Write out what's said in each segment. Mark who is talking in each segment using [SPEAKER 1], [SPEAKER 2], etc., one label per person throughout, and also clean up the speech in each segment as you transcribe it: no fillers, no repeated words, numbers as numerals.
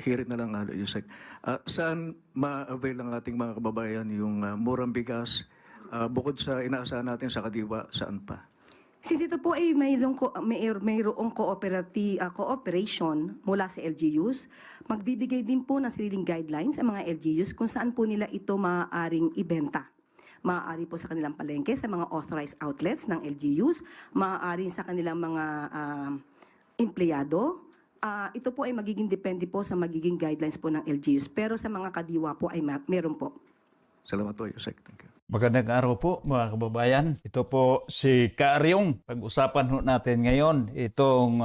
[SPEAKER 1] hirit na lang, Yusek. Saan ma-avail ng ating mga kababayan yung murang bigas? Bukod sa inaasahan natin sa Kadiwa, saan pa?
[SPEAKER 2] Since ito po ay mayroong cooperation mula sa LGUs, magbibigay din po ng sariling guidelines ang mga LGUs kung saan po nila ito maaaring ibenta. Maaari po sa kanilang palengke, sa mga authorized outlets ng LGUs, maaari sa kanilang mga empleyado. Ito po ay magiging depende po sa magiging guidelines po ng LGUs. Pero sa mga kadiwa po ay meron po.
[SPEAKER 1] Salamat po, Yusek. Thank you.
[SPEAKER 3] Magandang araw po mga kababayan. Ito po si Kaaryong. Pag-usapan ho natin ngayon itong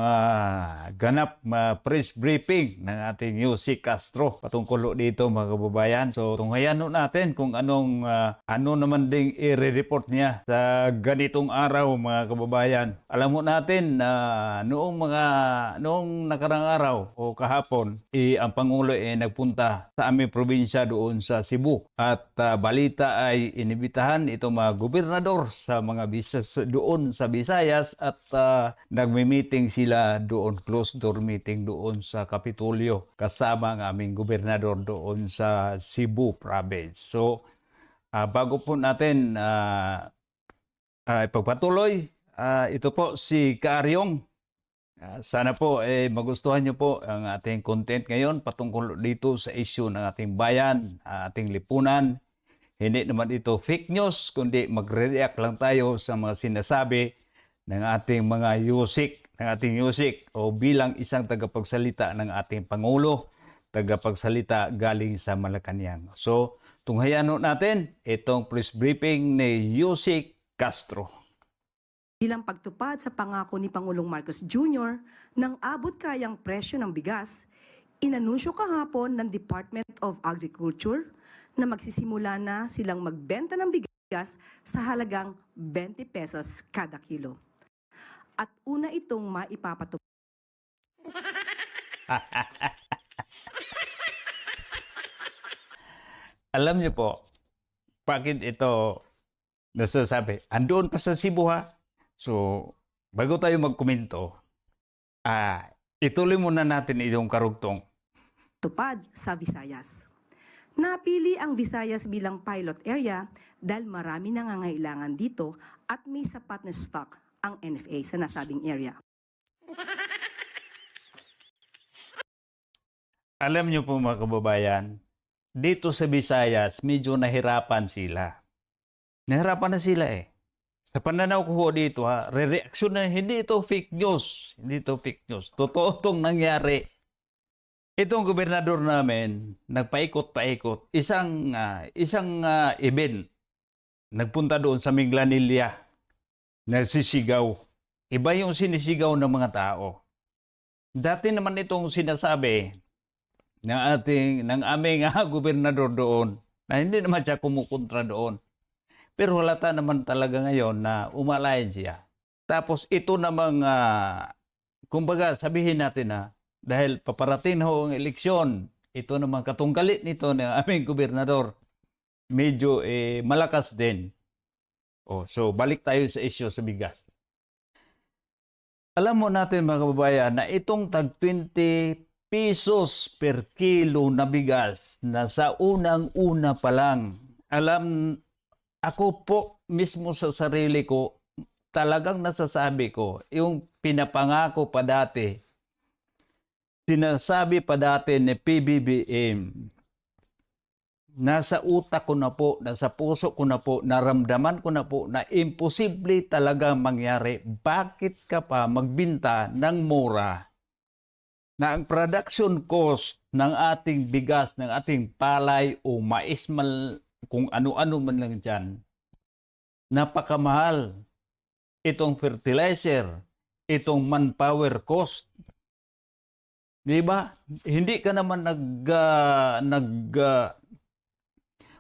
[SPEAKER 3] ganap press briefing ng ating UC Castro patungkol ho dito mga kababayan. So tunghayan ho natin kung ano naman ding i-report niya sa ganitong araw mga kababayan. Alam mo natin na noong nakarang araw o kahapon ang Pangulo nagpunta sa aming probinsya doon sa Cebu at balita ay inibitahan itong mga gobernador sa mga doon sa Visayas at nagmi-meeting sila doon, closed door meeting doon sa Kapitolyo kasama ang aming gobernador doon sa Cebu province. So bago po natin ipagpatuloy, ito po si Kaaryong. Sana po magustuhan niyo po ang ating content ngayon patungkol dito sa issue ng ating bayan, ating lipunan. Hindi naman ito fake news, kundi magre-react lang tayo sa mga sinasabi ng ating mga yusik o bilang isang tagapagsalita ng ating Pangulo, tagapagsalita galing sa Malacanang. So, tunghayan natin itong press briefing ni Yusik Castro.
[SPEAKER 2] Bilang pagtupad sa pangako ni Pangulong Marcos Jr. ng abot kayang presyo ng bigas, inanunsyo kahapon ng Department of Agriculture na magsisimula na silang magbenta ng bigas sa halagang 20 pesos kada kilo. At una itong maipapatupad.
[SPEAKER 3] Alam niyo po, bakit ito nasasabi? Andoon pa sa Cebu ha? So, bago tayo magkomento, ituloy muna natin itong karugtong.
[SPEAKER 2] Tupad sa Visayas. Napili ang Visayas bilang pilot area dahil marami nangangailangan dito at may sapat na stock ang NFA sa nasabing area.
[SPEAKER 3] Alam niyo po mga kababayan, dito sa Visayas medyo nahirapan sila. Nahirapan na sila Sa pananaw ko dito re-reaction na hindi ito fake news. Hindi ito fake news. Totoo itong nangyari. Itong gobernador namin, nagpaikot-paikot, isang event, nagpunta doon sa Minglanilla, nagsisigaw. Iba yung sinisigaw ng mga tao. Dati naman itong sinasabi ng aming gobernador doon, na hindi naman siya kumukontra doon. Pero halata naman talaga ngayon na umalayan siya. Tapos ito namang, kumbaga sabihin natin dahil paparating ho ang eleksyon, ito naman katunggalit nito ng aming gobernador, medyo malakas din. So balik tayo sa issue sa bigas. Alam mo natin mga kababayan na itong tag 20 pesos per kilo na bigas na sa unang-una pa lang, ako po mismo sa sarili ko, talagang nasasabi ko, yung pinapangako pa dati, sinasabi pa dati ni PBBM, nasa utak ko na po, nasa puso ko na po, naramdaman ko na po na imposible talaga mangyari. Bakit ka pa magbinta ng mura na ang production cost ng ating bigas, ng ating palay o mais, kung ano-ano man lang dyan, napakamahal. Itong fertilizer, itong manpower cost, di ba? Hindi ka naman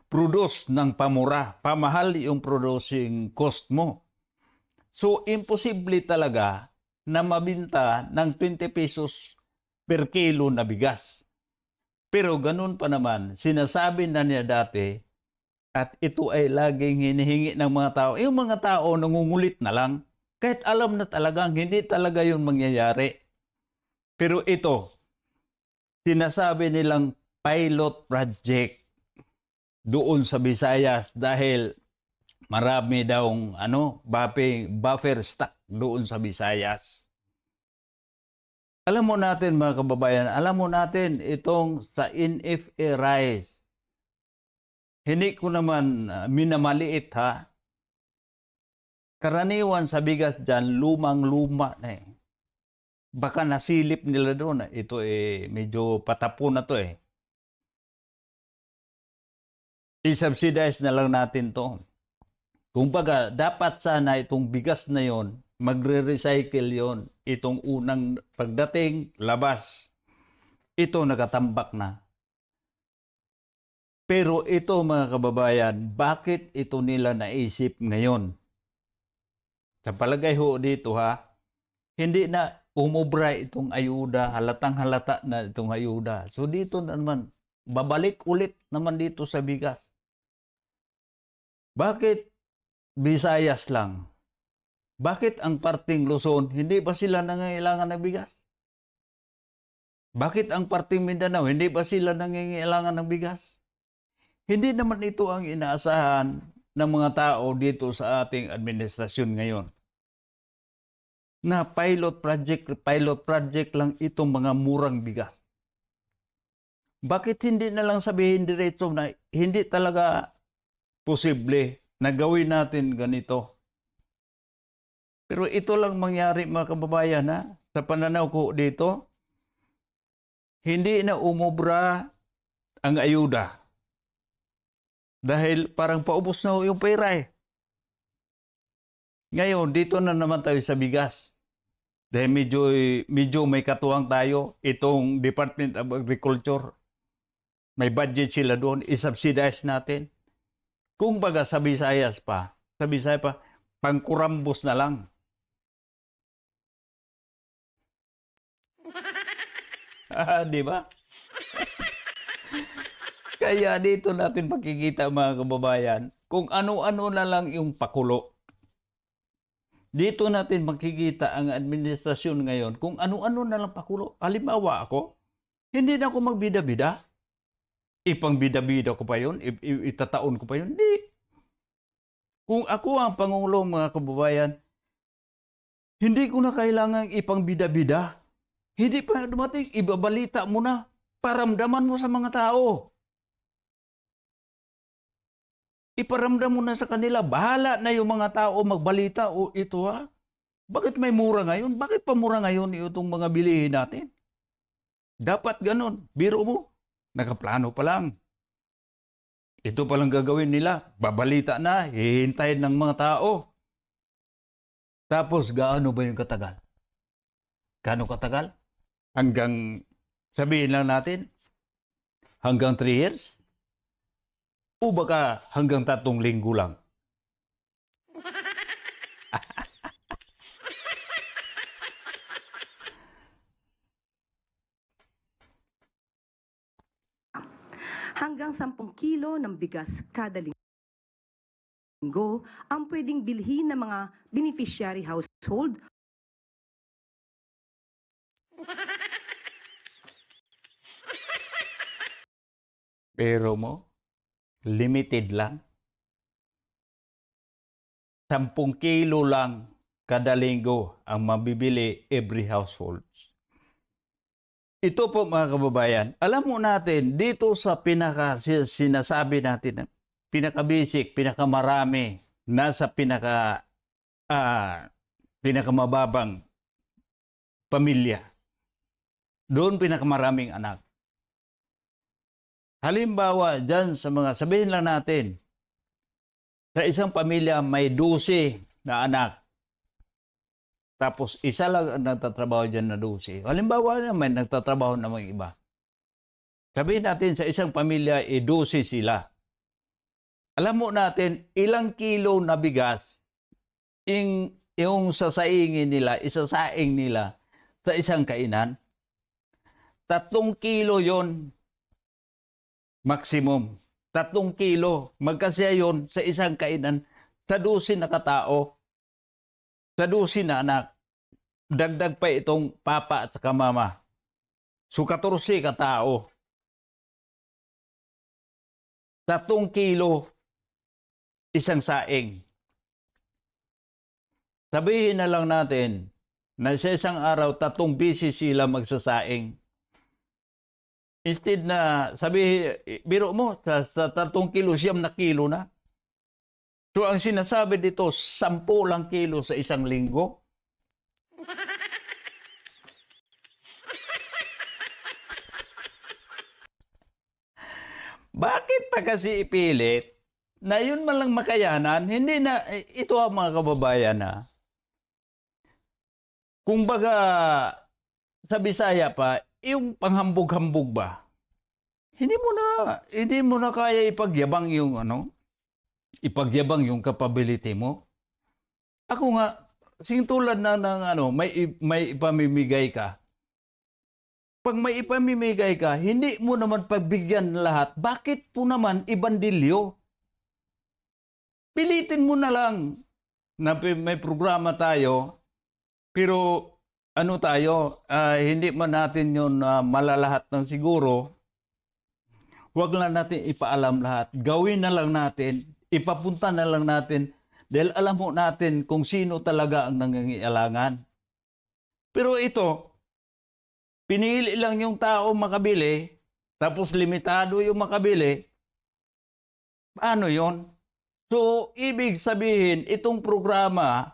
[SPEAKER 3] produce ng pamura. Pamahal yung producing cost mo. So, imposible talaga na mabinta ng 20 pesos per kilo na bigas. Pero ganun pa naman, sinasabi na niya dati, at ito ay laging hinihingi ng mga tao. Yung mga tao nangungulit na lang, kahit alam na talagang hindi talaga yun mangyayari. Pero ito, sinasabi nilang pilot project doon sa Visayas dahil marami daw buffer stock doon sa Visayas. Alam mo natin mga kababayan, alam mo natin itong sa NFA rice. Hindi ko naman minamaliit ha. Karaniwan sa bigas dyan, lumang-luma na eh. Baka nasilip nila doon. Ito medyo patapon na to eh. I-subsidize na lang natin to. Kung baga, dapat sana itong bigas na yon magre-recycle yon. Itong unang pagdating, labas. Ito nakatambak na. Pero ito mga kababayan, bakit ito nila naisip ngayon? Sa palagay ho dito ha, hindi na umubra itong ayuda, halatang halata na itong ayuda. So dito naman, babalik ulit naman dito sa bigas. Bakit Visayas lang? Bakit ang parting Luzon, hindi ba sila nangangailangan ng bigas? Bakit ang parting Mindanao, hindi ba sila nangangailangan ng bigas? Hindi naman ito ang inaasahan ng mga tao dito sa ating administrasyon ngayon. Na pilot project lang itong mga murang bigas. Bakit hindi na lang sabihin diretso na hindi talaga posible na gawin natin ganito? Pero ito lang mangyari mga kababayan ha. Sa pananaw ko dito, hindi na umubra ang ayuda. Dahil parang paubos na yung pera eh. Ngayon, dito na naman tayo sa bigas. Dahil medyo may katuwang tayo. Itong Department of Agriculture, may budget sila doon, isubsidize natin. Kung baga sa Visayas pa, pangkurambos na lang. Di ba? Kaya dito natin makikita mga kababayan, kung ano-ano na lang yung pakulo. Dito natin makikita ang administrasyon ngayon, kung ano-ano na lang pakulo. Halimbawa ako, hindi na ako magbida-bida. Ipang bida-bida ko pa yun, itataon ko pa yun. Hindi. Kung ako ang Pangulo mga kababayan, hindi ko na kailangan ipang bida-bida. Hindi pa dumating, ibabalita mo na, paramdaman mo sa mga tao. Iparamdam mo na sa kanila, bahala na yung mga tao magbalita o ito ha. Bakit may mura ngayon? Bakit pa mura ngayon itong mga bilihin natin? Dapat ganon. Biro mo, nakaplano pa lang. Ito palang gagawin nila. Babalita na, hihintayin ng mga tao. Tapos gaano ba yung katagal? Gaano katagal? Hanggang, sabihin lang natin, hanggang 3 years? O baka hanggang 3 linggo lang?
[SPEAKER 2] Hanggang 10 kilo ng bigas kada linggo ang pwedeng bilhin ng mga beneficiary household.
[SPEAKER 3] Pero mo, limited lang. 10 kilo lang kada linggo ang mabibili every household. Ito po mga kababayan, alam mo natin, dito sa sinasabi natin, pinaka-basic, pinakamarami, nasa pinakamababang pamilya. Doon pinakamaraming anak. Halimbawa, dyan sa mga, sabihin lang natin, sa isang pamilya may 12 na anak. Tapos isa lang ang nagtatrabaho dyan na 12. Halimbawa naman, nagtatrabaho naman iba. Sabihin natin sa isang pamilya, 12 sila. Alam mo natin, ilang kilo na bigas yung sasaingin nila, isasaing nila sa isang kainan. 3 kilo yon maximum. 3 kilo. Magkasya yon sa isang kainan sa 12 na katao. Sa 12 na anak. Dagdag pa itong papa at saka mama. So 14 ka tao. 3 kilo isang saing. Sabihin na lang natin na sa isang araw 3 beses sila magsasaing. Instead na sabihin, biro mo, sa 3 kilo, 9 na kilo na. So ang sinasabi dito, 10 lang kilo sa isang linggo. Bakit pa kasi ipilit na yun man lang makayanan? Hindi na, ito ang mga kababayan na. Kung baga, sa Bisaya pa, yung panghambog-hambog ba? Hindi mo na kaya ipagyabang yung ipagyabang yung capability mo. Ako nga, tulad na ng may ipamimigay ka. Pag may ipamimigay ka, hindi mo naman pagbigyan lahat. Bakit po naman ibandilyo? Pilitin mo na lang na may programa tayo, pero hindi man natin yun malalahat ng siguro. Huwag lang natin ipaalam lahat. Gawin na lang natin, ipapunta na lang natin, dahil alam mo natin kung sino talaga ang nangangailangan. Pero ito, pinili lang yung tao makabili, tapos limitado yung makabili. Paano yon? So, ibig sabihin, itong programa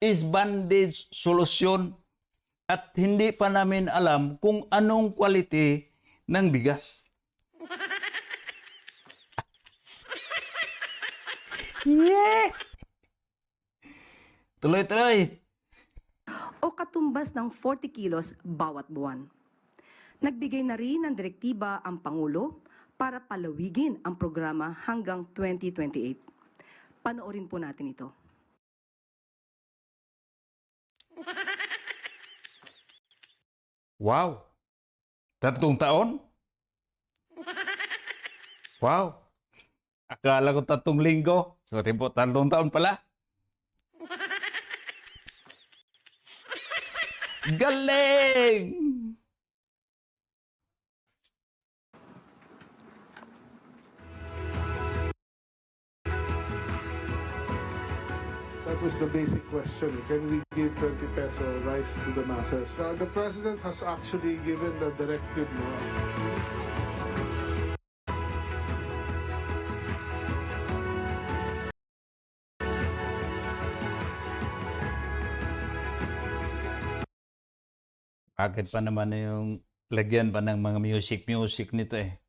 [SPEAKER 3] is bandage solution at hindi pa namin alam kung anong quality ng bigas. Yeah! Tuloy-tuloy.
[SPEAKER 2] O katumbas ng 40 kilos bawat buwan. Nagbigay na rin ng direktiba ang Pangulo para palawigin ang programa hanggang 2028. Panoorin po natin ito.
[SPEAKER 3] Wow! 3 taon? Wow! Akala ko 3 linggo. Sorry po, 3 taon pala. Galing!
[SPEAKER 4] That was the basic question. Can we give 20 peso rice to the masses? The president has actually given the directive. No?
[SPEAKER 3] Bakit pa naman yung lagyan pa ng mga music nito eh?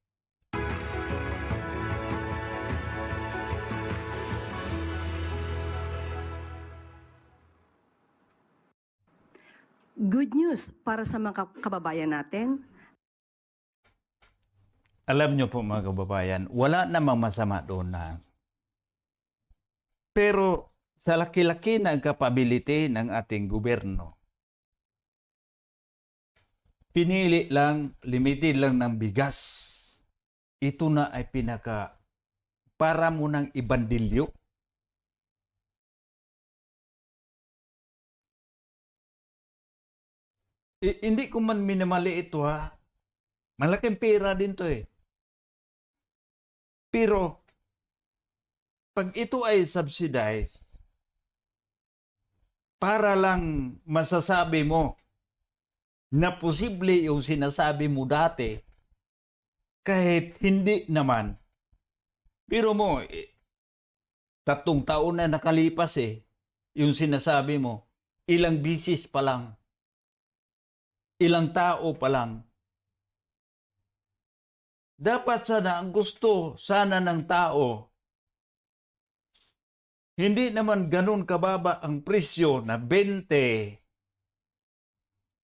[SPEAKER 2] Good news para sa mga kababayan natin.
[SPEAKER 3] Alam nyo po mga kababayan, wala namang masama doon na. Pero sa laki-laki ng capability ng ating gobyerno, pinili lang, limited lang ng bigas. Ito na ay para mo ng ibandilyo. Hindi ko man minamali ito ha. Malaking pera din to eh. Pero, pag ito ay subsidized, para lang masasabi mo na posible yung sinasabi mo dati, kahit hindi naman. Pero mo, 3 taon na nakalipas eh, yung sinasabi mo, ilang bisis pa lang. Ilang tao pa lang. Dapat sana ang gusto sana ng tao, hindi naman ganun kababa ang presyo na 20.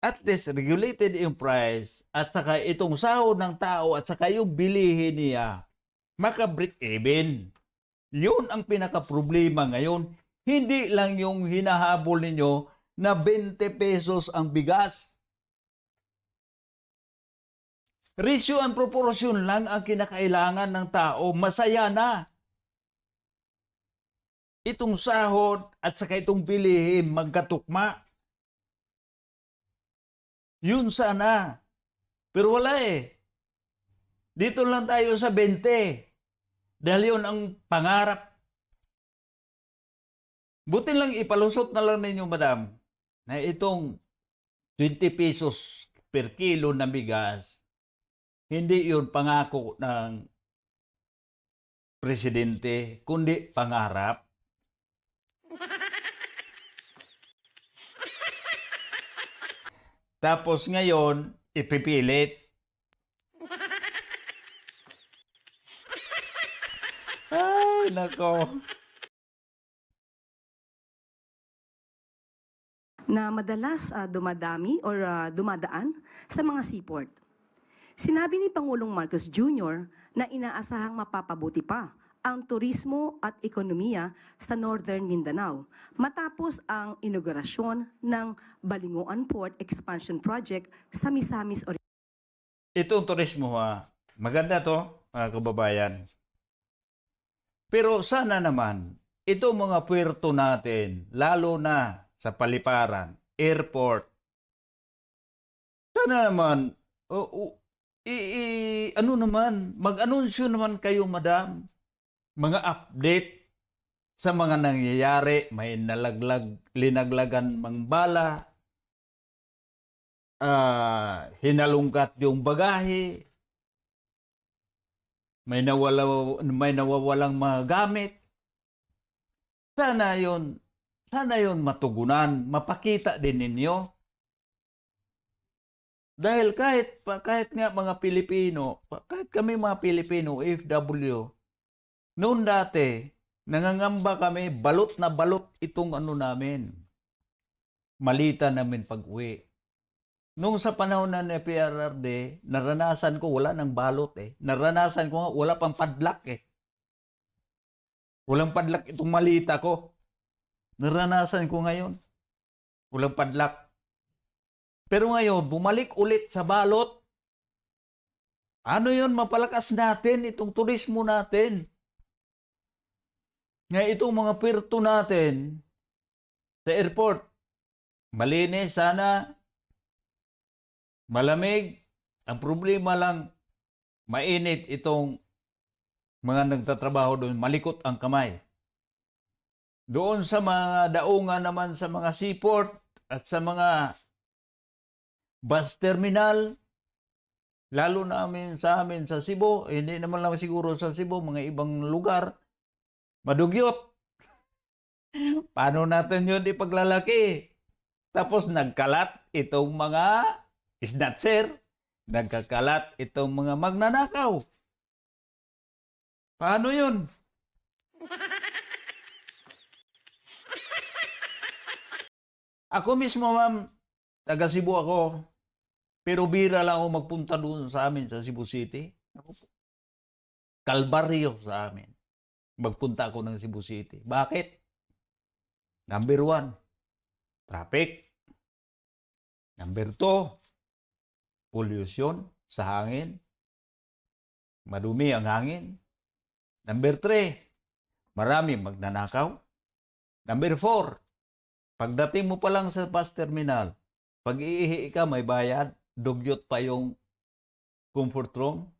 [SPEAKER 3] At least regulated yung price at saka itong sahod ng tao at saka yung bilihin niya maka-break even. Yun ang pinaka-problema ngayon. Hindi lang yung hinahabol ninyo na 20 pesos ang bigas. Ratio and proportion lang ang kinakailangan ng tao, masaya na. Itong sahod at saka itong bilihin magkatukma. Yun sana. Pero wala eh. Dito lang tayo sa 20. Dahil yun ang pangarap. Buti lang ipalusot na lang ninyo, madam, na itong 20 pesos per kilo na bigas, hindi yun pangako ng presidente, kundi pangarap. Tapos ngayon, ipipilit. Ay, nako.
[SPEAKER 2] na madalas dumadami or dumadaan sa mga seaport. Sinabi ni Pangulong Marcos Jr. na inaasahang mapapabuti pa ang turismo at ekonomiya sa Northern Mindanao matapos ang inaugurasyon ng Balinguan Port Expansion Project sa Misamis Oriental.
[SPEAKER 3] Itong turismo, maganda to, mga kababayan. Pero sana naman, itong mga puerto natin, lalo na sa paliparan, airport, sana naman, mag-anunsyo naman kayo, madam, mga update sa mga nangyayari, may linaglagan mang bala, hinalungkat yung bagahe, may nawawalang mga gamit. Sana yon matugunan, mapakita din ninyo. Dahil kahit nga mga Pilipino, kahit kami mga Pilipino, OFW, noon dati, nangangamba kami, balot na balot itong namin. Malita namin pag-uwi. Nung sa panahon na PRRD, naranasan ko wala nang balot eh. Naranasan ko nga wala pang padlock eh. Walang padlock itong malita ko. Naranasan ko ngayon. Walang padlock. Pero ngayon, bumalik ulit sa balot. Ano yun? Mapalakas natin itong turismo natin. Nga itong mga puerto natin sa airport. Malinis sana. Malamig. Ang problema lang, mainit itong mga nagtatrabaho doon. Malikot ang kamay. Doon sa mga daungan naman sa mga seaport at sa mga bus terminal, lalo na sa amin sa Cebu, hindi naman lang siguro sa Cebu, mga ibang lugar, madugyot. Paano natin yun ipaglalaki? Tapos nagkalat itong mga snatcher, nagkakalat itong mga magnanakaw. Paano yun? Ako mismo, ma'am, taga Cebu ako, pero bira lang ako magpunta doon sa amin sa Cebu City. Kalbaryo sa amin. Magpunta ako ng Cebu City. Bakit? Number 1, traffic. Number 2, pollution sa hangin. Madumi ang hangin. Number 3, marami magnanakaw. Number 4, pagdating mo pa lang sa bus terminal, pag iihi ka, may bayad, dugyot pa yung comfort room.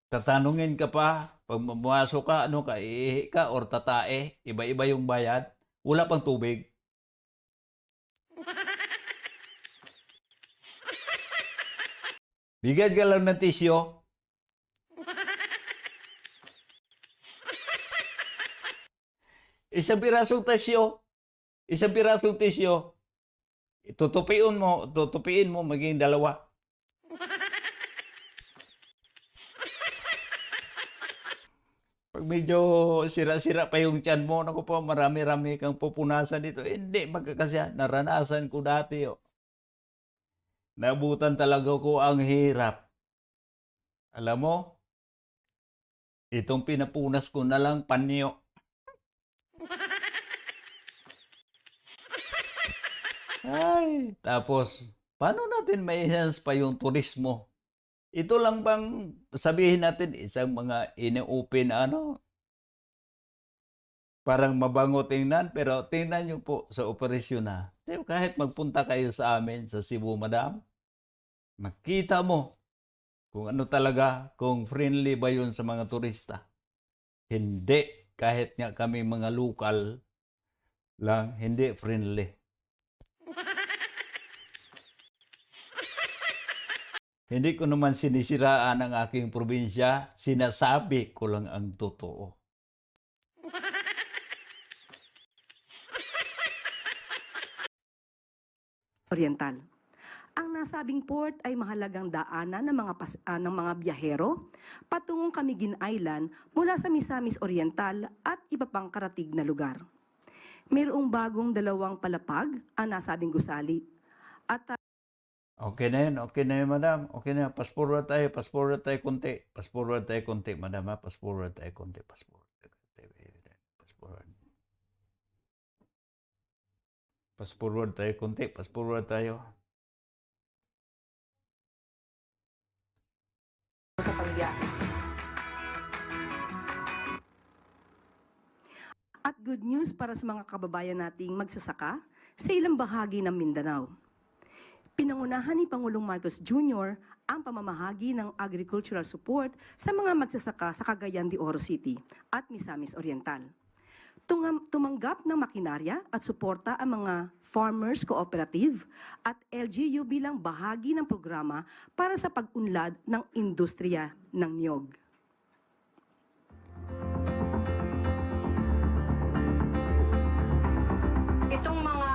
[SPEAKER 3] Tatanungin ka pa, pag pumasok ka, iihi ka or tatae, iba-iba yung bayad, wala pang tubig. Bigyan ka lang ng tisyo. Isang pirasong tisyo, tutupiin mo, maging 2. Pag medyo sira-sira pa yung tiyan mo, naku po, marami-rami kang pupunasan dito. Hindi, magkakasya. Naranasan ko dati. Nabutan talaga ko ang hirap. Alam mo, itong pinapunas ko na lang panyo. Ay, tapos, paano natin ma-enhance pa yung turismo? Ito lang bang sabihin natin, isang mga ine-open parang mabango tingnan, pero tingnan nyo po sa operasyon na. Kahit magpunta kayo sa amin sa Cebu, madam, Makita mo kung ano talaga, kung friendly ba yun sa mga turista. Hindi. Kahit nga kami mga lokal lang, hindi friendly. Hindi ko naman sinisiraan ang aking probinsya, sinasabi ko lang ang totoo.
[SPEAKER 2] Oriental. Ang nasabing port ay mahalagang daanan ng mga biyahero patungong Camiguin Island mula sa Misamis Oriental at iba pang karatig na lugar. Mayroong bagong 2 palapag ang nasabing gusali at
[SPEAKER 3] Okay na yun, madam. Okay na, pass forward tayo konti. Pass forward tayo konti, madam, ha? Pass forward tayo konti, pass forward tayo konti. Pass forward. Pass forward tayo konti, pass forward tayo.
[SPEAKER 2] sa pagbiyahe. At good news para sa mga kababayan nating magsasaka sa ilang bahagi ng Mindanao. Pinangunahan ni Pangulong Marcos Jr. ang pamamahagi ng agricultural support sa mga magsasaka sa Cagayan de Oro City at Misamis Oriental. Tumanggap ng makinarya at suporta ang mga Farmers Cooperative at LGU bilang bahagi ng programa para sa pag-unlad ng industriya ng niyog.
[SPEAKER 5] Itong mga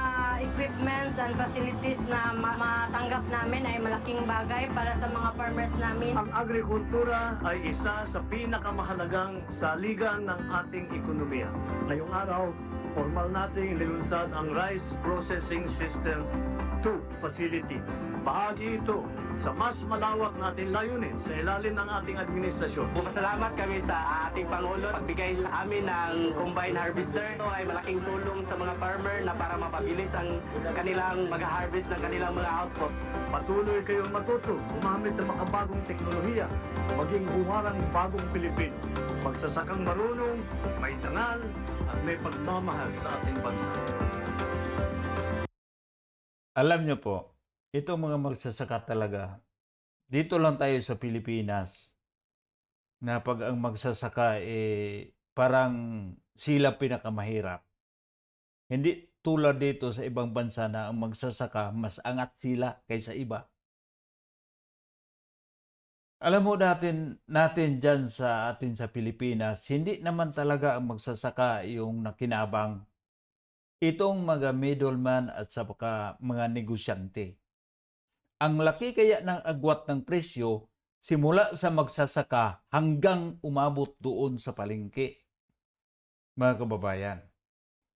[SPEAKER 5] equipments and facilities na matanggap namin ay malaking bagay para sa mga farmers namin.
[SPEAKER 6] Ang agrikultura ay isa sa pinakamahalagang saligan ng ating ekonomiya. Ngayong araw, formal nating nilunsad ang Rice Processing System 2 Facility. Bahagi ito sa mas malawak natin layunin sa ilalim ng ating administrasyon.
[SPEAKER 7] Pasalamat kami sa ating Pangulo pagbigay sa amin ng combine harvester. Ito ay malaking tulong sa mga farmer na para mapabilis ang kanilang mag-harvest ng kanilang mga output.
[SPEAKER 6] Patuloy kayong matuto, gumamit ng makabagong teknolohiya, maging huwarang bagong Pilipino. Magsasakang marunong, may dangal, at may pagmamahal sa ating bansa.
[SPEAKER 3] Alam nyo po, itong mga magsasaka talaga, dito lang tayo sa Pilipinas, na pag ang magsasaka parang sila pinakamahirap. Hindi tulad dito sa ibang bansa na ang magsasaka mas angat sila kaysa iba. Alam mo natin dyan sa atin sa Pilipinas, hindi naman talaga ang magsasaka yung nakinabang. Itong mga middleman at saka mga negosyante. Ang laki kaya ng agwat ng presyo simula sa magsasaka hanggang umabot doon sa palengke. Mga kababayan,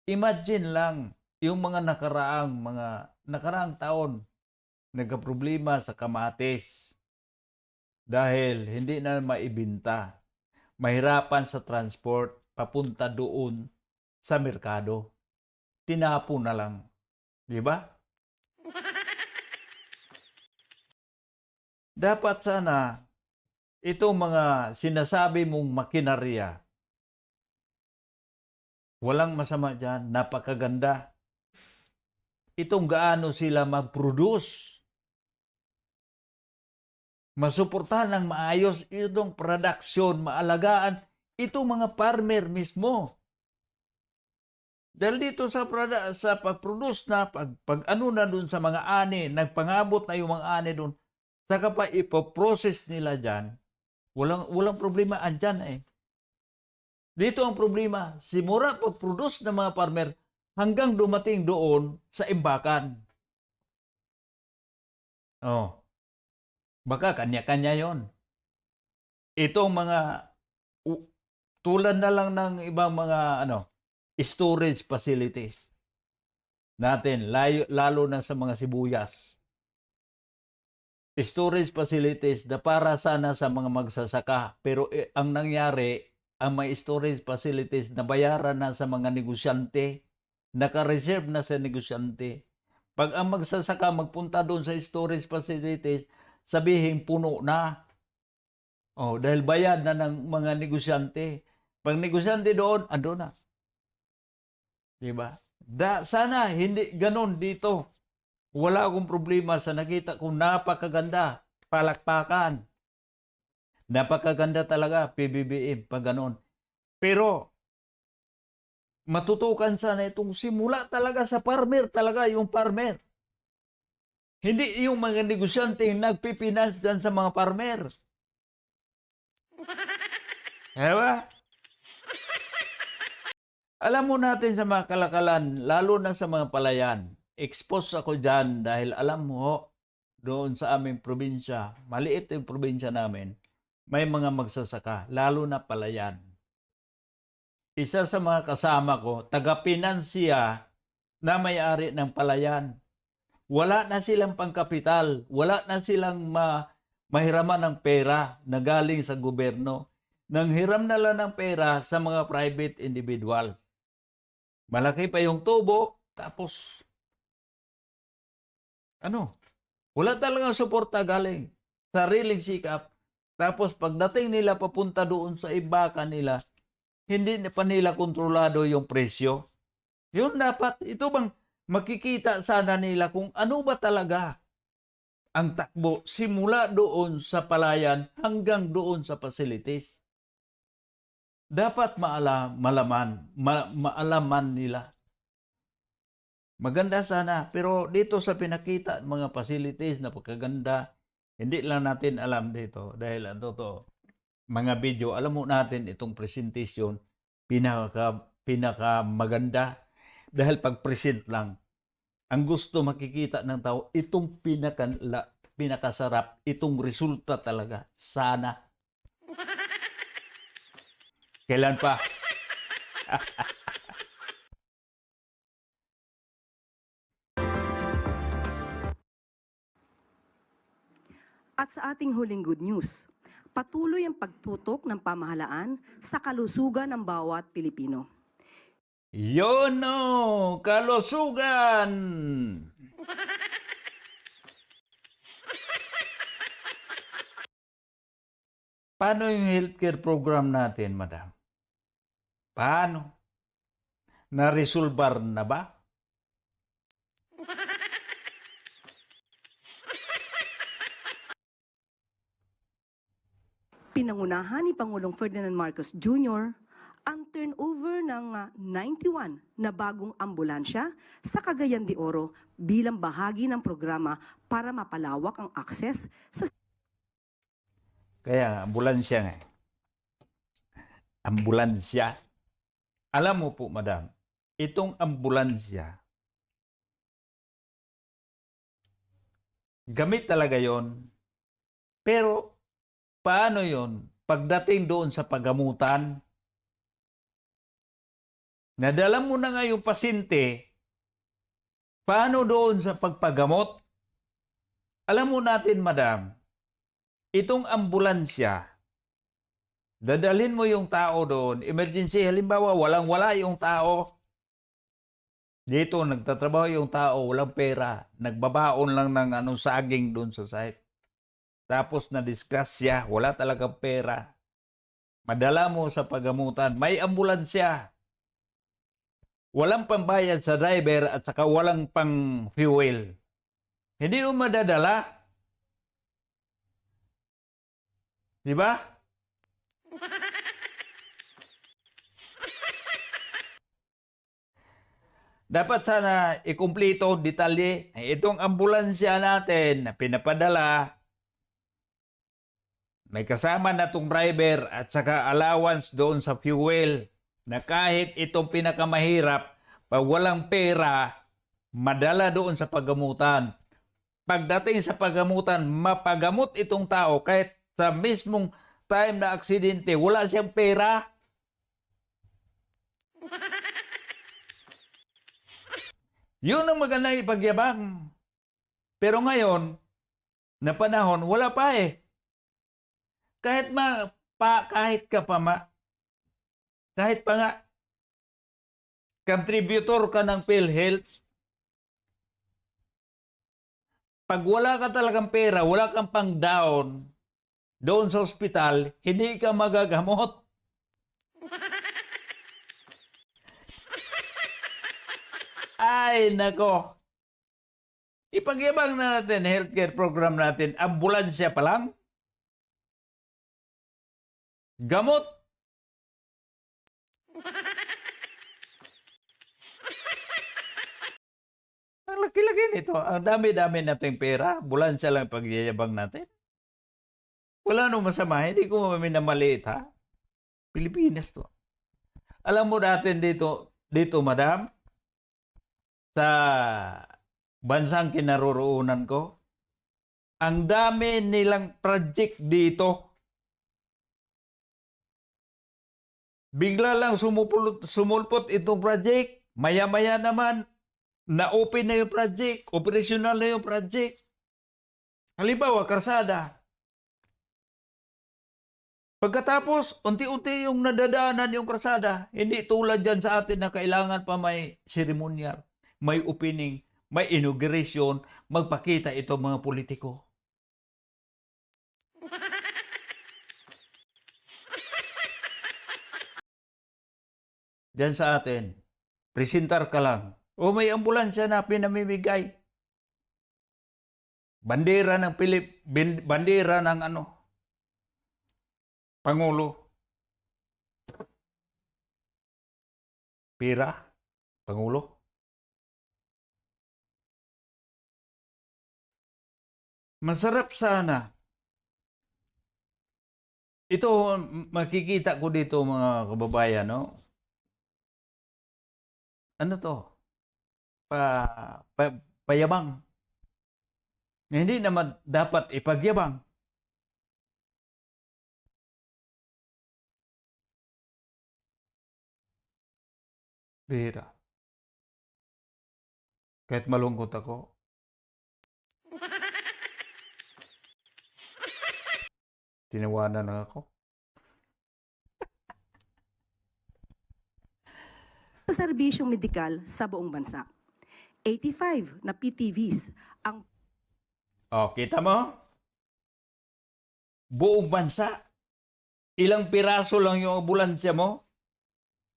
[SPEAKER 3] imagine lang yung mga nakaraang taon nagkaproblema sa kamatis dahil hindi na maibenta. Mahirapan sa transport papunta doon sa merkado. Tinapo na lang. Di ba? Dapat sana itong mga sinasabi mong makinarya, walang masama dyan, napakaganda. Itong gaano sila mag-produce. Masuportahan ng maayos itong production, maalagaan itong mga farmer mismo. Dahil dito sa pag-produce na, pag ano na dun sa mga ani, nagpangabot na yung mga ani dun, saka pa ipoprocess nila dyan, walang problema andyan eh. Dito ang problema, simula pag-produce ng mga farmer hanggang dumating doon sa imbakan. Oh, baka kanya-kanya yon. Itong mga, tulad na lang ng ibang mga storage facilities natin, lalo na sa mga sibuyas. Storage facilities na para sana sa mga magsasaka, pero ang nangyari, ang may storage facilities na bayaran na sa mga negosyante, naka-reserve na sa negosyante. Pag ang magsasaka magpunta doon sa storage facilities, sabihin puno na. Oh, dahil bayad na ng mga negosyante. Pag negosyante doon, ando na. Diba? Sana hindi ganon dito. Wala akong problema sa nakita kong napakaganda. Palakpakan. Napakaganda talaga, PBBM, pag ganon. Pero, matutukan sana itong simula talaga sa farmer, talaga yung farmer. Hindi yung mga negosyante yung nagpipinas dyan sa mga farmer. Diba? Alam mo natin sa mga kalakalan, lalo na sa mga palayan, expose ako dyan dahil alam mo, doon sa aming probinsya, maliit yung probinsya namin, may mga magsasaka, lalo na palayan. Isa sa mga kasama ko, taga-pinansiya na may-ari ng palayan. Wala na silang pangkapital, wala na silang mahiraman ng pera na galing sa gobyerno. Nanghiram na lang ng pera sa mga private individuals. Malaki pa yung tubo, tapos wala talagang suporta galing. Sariling sikap. Tapos pagdating nila papunta doon sa ibakan nila, hindi pa nila kontrolado yung presyo. Yun dapat, ito bang makikita sana nila kung ano ba talaga ang takbo simula doon sa palayan hanggang doon sa facilities. Dapat maalaman nila. Maganda sana, pero dito sa pinakita mga facilities na pagkaganda, hindi lang natin alam dito dahil mga video, alam mo natin itong presentation pinaka maganda dahil pag present lang ang gusto makikita ng tao itong pinakasarap, itong resulta talaga sana. Kailan pa?
[SPEAKER 2] At sa ating huling good news, patuloy ang pagtutok ng pamahalaan sa kalusugan ng bawat Pilipino.
[SPEAKER 3] Yun kalusugan! Paano yung healthcare program natin, madam? Paano? Na-resolbar na ba?
[SPEAKER 2] Pinangunahan ni Pangulong Ferdinand Marcos Jr. ang turnover ng 91 na bagong ambulansya sa Cagayan de Oro bilang bahagi ng programa para mapalawak ang akses sa
[SPEAKER 3] Kaya ambulansya nga. Ambulansya. Alam mo po, madam, itong ambulansya, gamit talaga yon. Pero, paano yon? Pagdating doon sa paggamutan, nadala mo na nga yung pasyente, paano doon sa pagpagamot? Alam mo natin, madam, itong ambulansya, dadalhin mo yung tao doon, emergency, halimbawa, walang-wala yung tao. Dito, nagtatrabaho yung tao, walang pera, nagbabaon lang ng saging doon sa site. Tapos na-disgrasya, wala talagang pera. Madala mo sa pagamutan, may ambulansya. Walang pambayad sa driver at saka walang pang fuel. Hindi mo madadala. Di ba? Dapat sana ikumpleto, detalye. Itong ambulansya natin na pinapadala, may kasama na itong driver at saka allowance doon sa fuel na kahit itong pinakamahirap, pag walang pera, madala doon sa paggamutan. Pagdating sa paggamutan, mapagamot itong tao kahit sa mismong time na aksidente, wala siyang pera. Yun ang magandang ipagyabang. Pero ngayon, na panahon, wala pa eh. Kahit kahit pa nga, contributor ka ng PhilHealth, pag wala ka talagang pera, wala kang pang down doon sa ospital, hindi ka magagamot. Ay, nako. Ipagyabang na natin, healthcare program natin, ambulansya pa lang. Gamot. Ang laki-laki nito. Ang dami-dami nating pera. Ambulansya lang pagyayabang natin. Wala nung masama. Hindi ko minamaliit, ha? Pilipinas to. Alam mo natin dito, madam, sa bansang kinaroroonan ko, ang dami nilang project dito. Bigla lang sumulpot itong project. Maya-maya naman, na-open na yung project. Operational na yung project. Halimbawa, karsada. Pagkatapos, unti-unti yung nadadaanan yung karsada. Hindi tulad dyan sa atin na kailangan pa may seremonyal, may opening, may inauguration, magpakita itong mga politiko. Diyan sa atin, presentar ka lang. O may ambulansya na pinamimigay. Bandera ng bandera ng Pangulo. Pira, Pangulo. Masarap sana. Ito, makikita ko dito mga kababayan, no? Ano to? Payabang. Hindi naman dapat ipagyabang. Bihira. Kahit malungkot ako. Tinawanan na ako.
[SPEAKER 2] Sa serbisyong medikal sa buong bansa. 85 na PTVs ang
[SPEAKER 3] O, kita mo? Buong bansa. Ilang piraso lang yung ambulansya mo.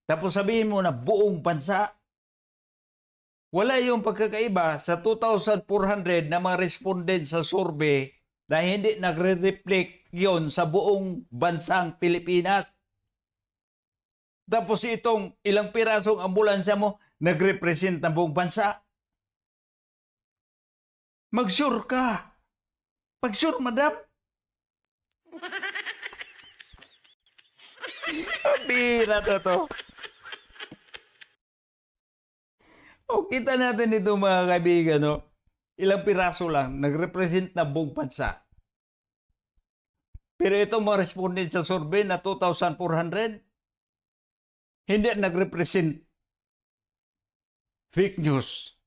[SPEAKER 3] Tapos sabihin mo na buong bansa. Wala yung pagkakaiba sa 2,400 na mga respondent sa survey na hindi nagre-reflect yon sa buong bansang Pilipinas. Tapos itong ilang pirasong ambulansya mo nagrepresent ng buong bansa. Mag-sure ka. Pag-sure, madam. Bira to. O, kita natin ito mga kaibigan, no? Ilang piraso lang, nag-represent na buong bansa. Pero itong mga respondent sa survey na 2,400, hindi nag-represent. Fake news.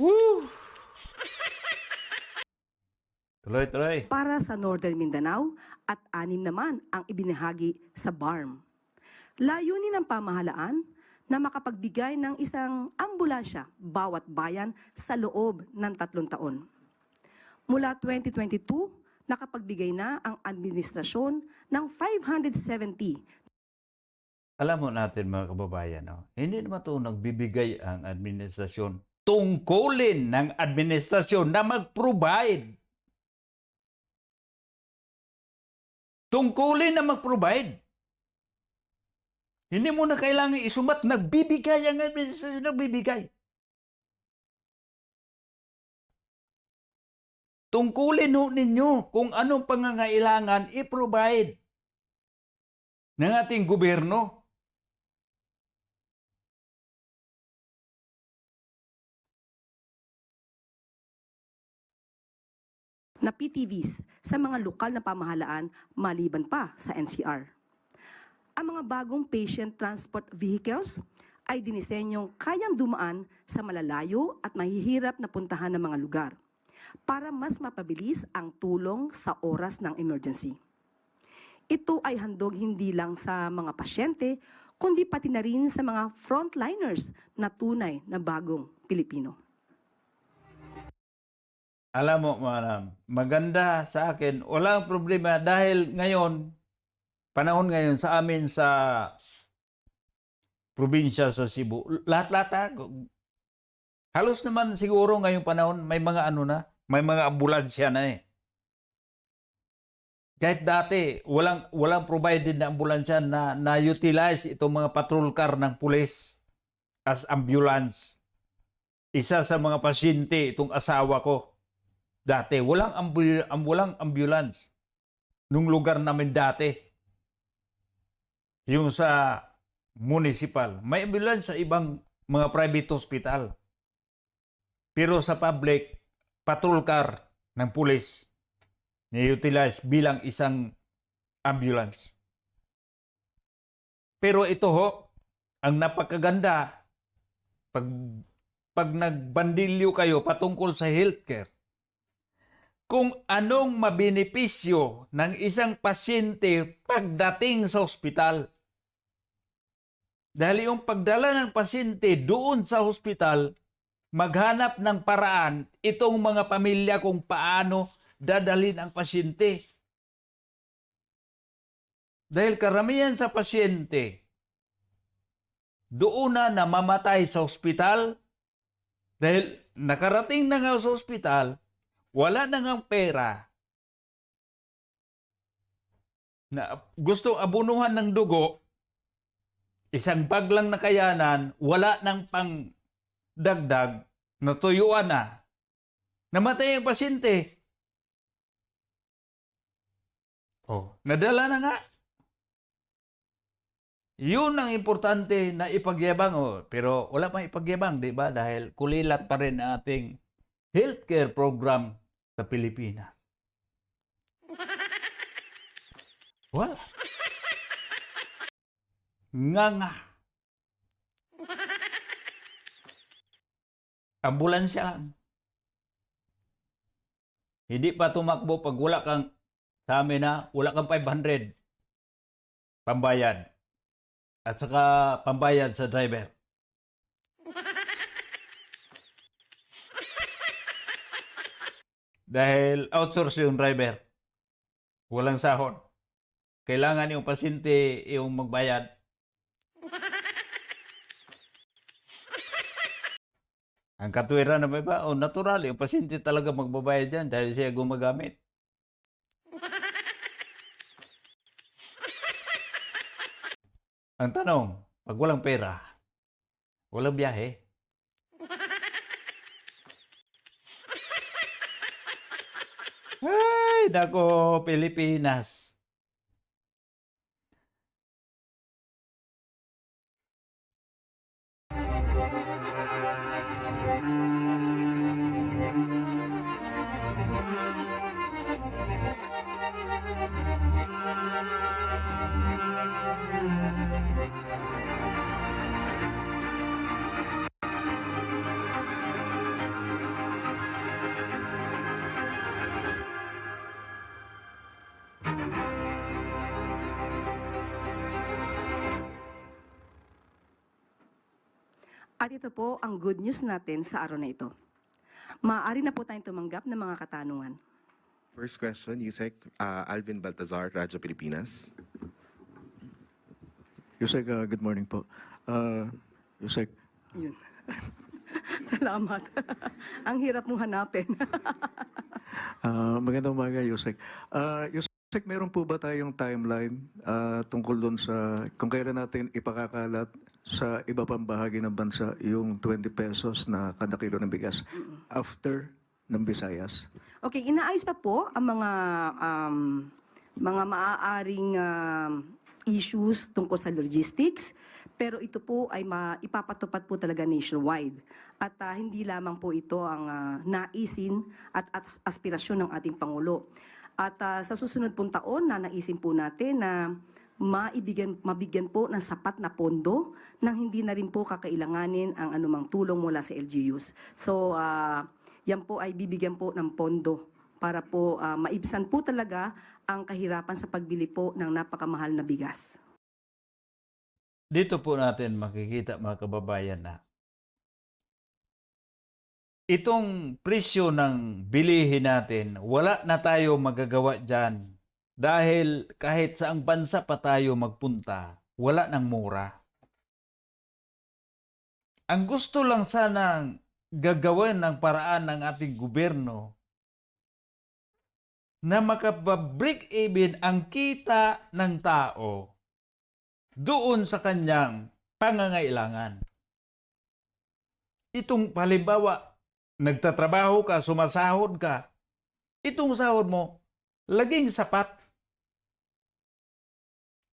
[SPEAKER 3] Woo! Tuloy.
[SPEAKER 2] para sa Northern Mindanao at 6 naman ang ibinahagi sa BARM. Layunin ng pamahalaan na makapagbigay ng isang ambulansya bawat bayan sa loob ng 3 taon. Mula 2022, nakapagbigay na ang administrasyon ng 570.
[SPEAKER 3] Alam mo natin mga kababayan, no? Hindi naman ito nagbibigay ang administrasyon. Tungkulin ng administrasyon na mag-provide. Tungkulin na mag-provide. Hindi mo na kailangan isumat, nagbibigay ang administrasyon, nagbibigay. Tungkulin ho ninyo kung anong pangangailangan i-provide ng ating gobyerno.
[SPEAKER 2] Na PTVs sa mga lokal na pamahalaan maliban pa sa NCR. Ang mga bagong patient transport vehicles ay dinisenyong kayang dumaan sa malalayo at mahihirap na puntahan ng mga lugar para mas mapabilis ang tulong sa oras ng emergency. Ito ay handog hindi lang sa mga pasyente, kundi pati na rin sa mga frontliners na tunay na bagong Pilipino.
[SPEAKER 3] Alam mo, madam, maganda sa akin. Walang problema dahil ngayon, panahon ngayon sa amin sa probinsya sa Cebu. Lahat-lahat halos naman siguro ngayong panahon may mga ano na, may mga ambulansya na eh. Kahit dati, walang provided na ambulansya na utilize itong mga patrol car ng pulis as ambulance. Isa sa mga pasyente, itong asawa ko. Dati, walang ambulance. Nung lugar namin dati. Yung sa municipal. May ambulance sa ibang mga private hospital. Pero sa public, patrol car ng pulis ni-utilize bilang isang ambulance. Pero ito ho, ang napakaganda, pag nagbandilyo kayo patungkol sa healthcare, kung anong mabenepisyo ng isang pasyente pagdating sa ospital. Dahil yung pagdala ng pasyente doon sa ospital, maghanap ng paraan itong mga pamilya kung paano dadalhin ang pasyente. Dahil karamihan sa pasyente, doon na namamatay sa ospital dahil nakarating na nga sa ospital, wala na ngang pera na gusto abunuhan ng dugo, isang bag lang na kayanan, wala nang pang dagdag, natuyuan na. Namatay ang pasyente. Nadala na nga. Yun ang importante na ipagyabang. Pero wala pang ipagyabang, di ba? Dahil kulilat pa rin ang ating healthcare program sa Pilipinas. Wala. Nga. Ambulansya lang. Hindi pa tumakbo pag wala kang sa amin na wala kang 500 pambayad at saka pambayad sa driver. Dahil outsource yung driver. Walang sahod. Kailangan yung pasyente yung magbayad. Ang katwiran na ba? Natural. Yung pasyente talaga magbabayad dyan dahil siya gumagamit. Ang tanong, pag walang pera, walang biyahe. Ay, nako, Pilipinas.
[SPEAKER 2] At ito po ang good news natin sa araw na ito. Maaari na po tayong tumanggap ng mga katanungan.
[SPEAKER 8] First question, Yusek Alvin Baltazar, Radyo Pilipinas.
[SPEAKER 1] Yusek, good morning po. Yusek,
[SPEAKER 2] Yun. Salamat. Ang hirap mong hanapin.
[SPEAKER 1] magandang umaga, Yusek. Yusek, meron po ba tayong timeline tungkol doon sa kung kailan natin ipakakalat sa iba pang bahagi ng bansa yung 20 pesos na kada kilo ng bigas after ng Visayas?
[SPEAKER 2] Okay, inaayos pa po ang mga maaaring issues tungkol sa logistics, pero ito po ay ipapatupad po talaga nationwide. At hindi lamang po ito ang naisin at aspirasyon ng ating Pangulo. At sa susunod pong taon, naisin po natin na mabigyan po ng sapat na pondo nang hindi na rin po kakailanganin ang anumang tulong mula sa LGUs. So, yan po ay bibigyan po ng pondo para po maibsan po talaga ang kahirapan sa pagbili po ng napakamahal na bigas.
[SPEAKER 3] Dito po natin makikita mga kababayan na itong presyo ng bilihin natin, wala na tayo magagawa dyan. Dahil kahit saang bansa pa tayo magpunta, wala nang mura. Ang gusto lang sanang gagawin ng paraan ng ating gobyerno na makapag-break even ang kita ng tao doon sa kanyang pangangailangan. Itong halimbawa, nagtatrabaho ka, sumasahod ka, itong sahod mo, laging sapat.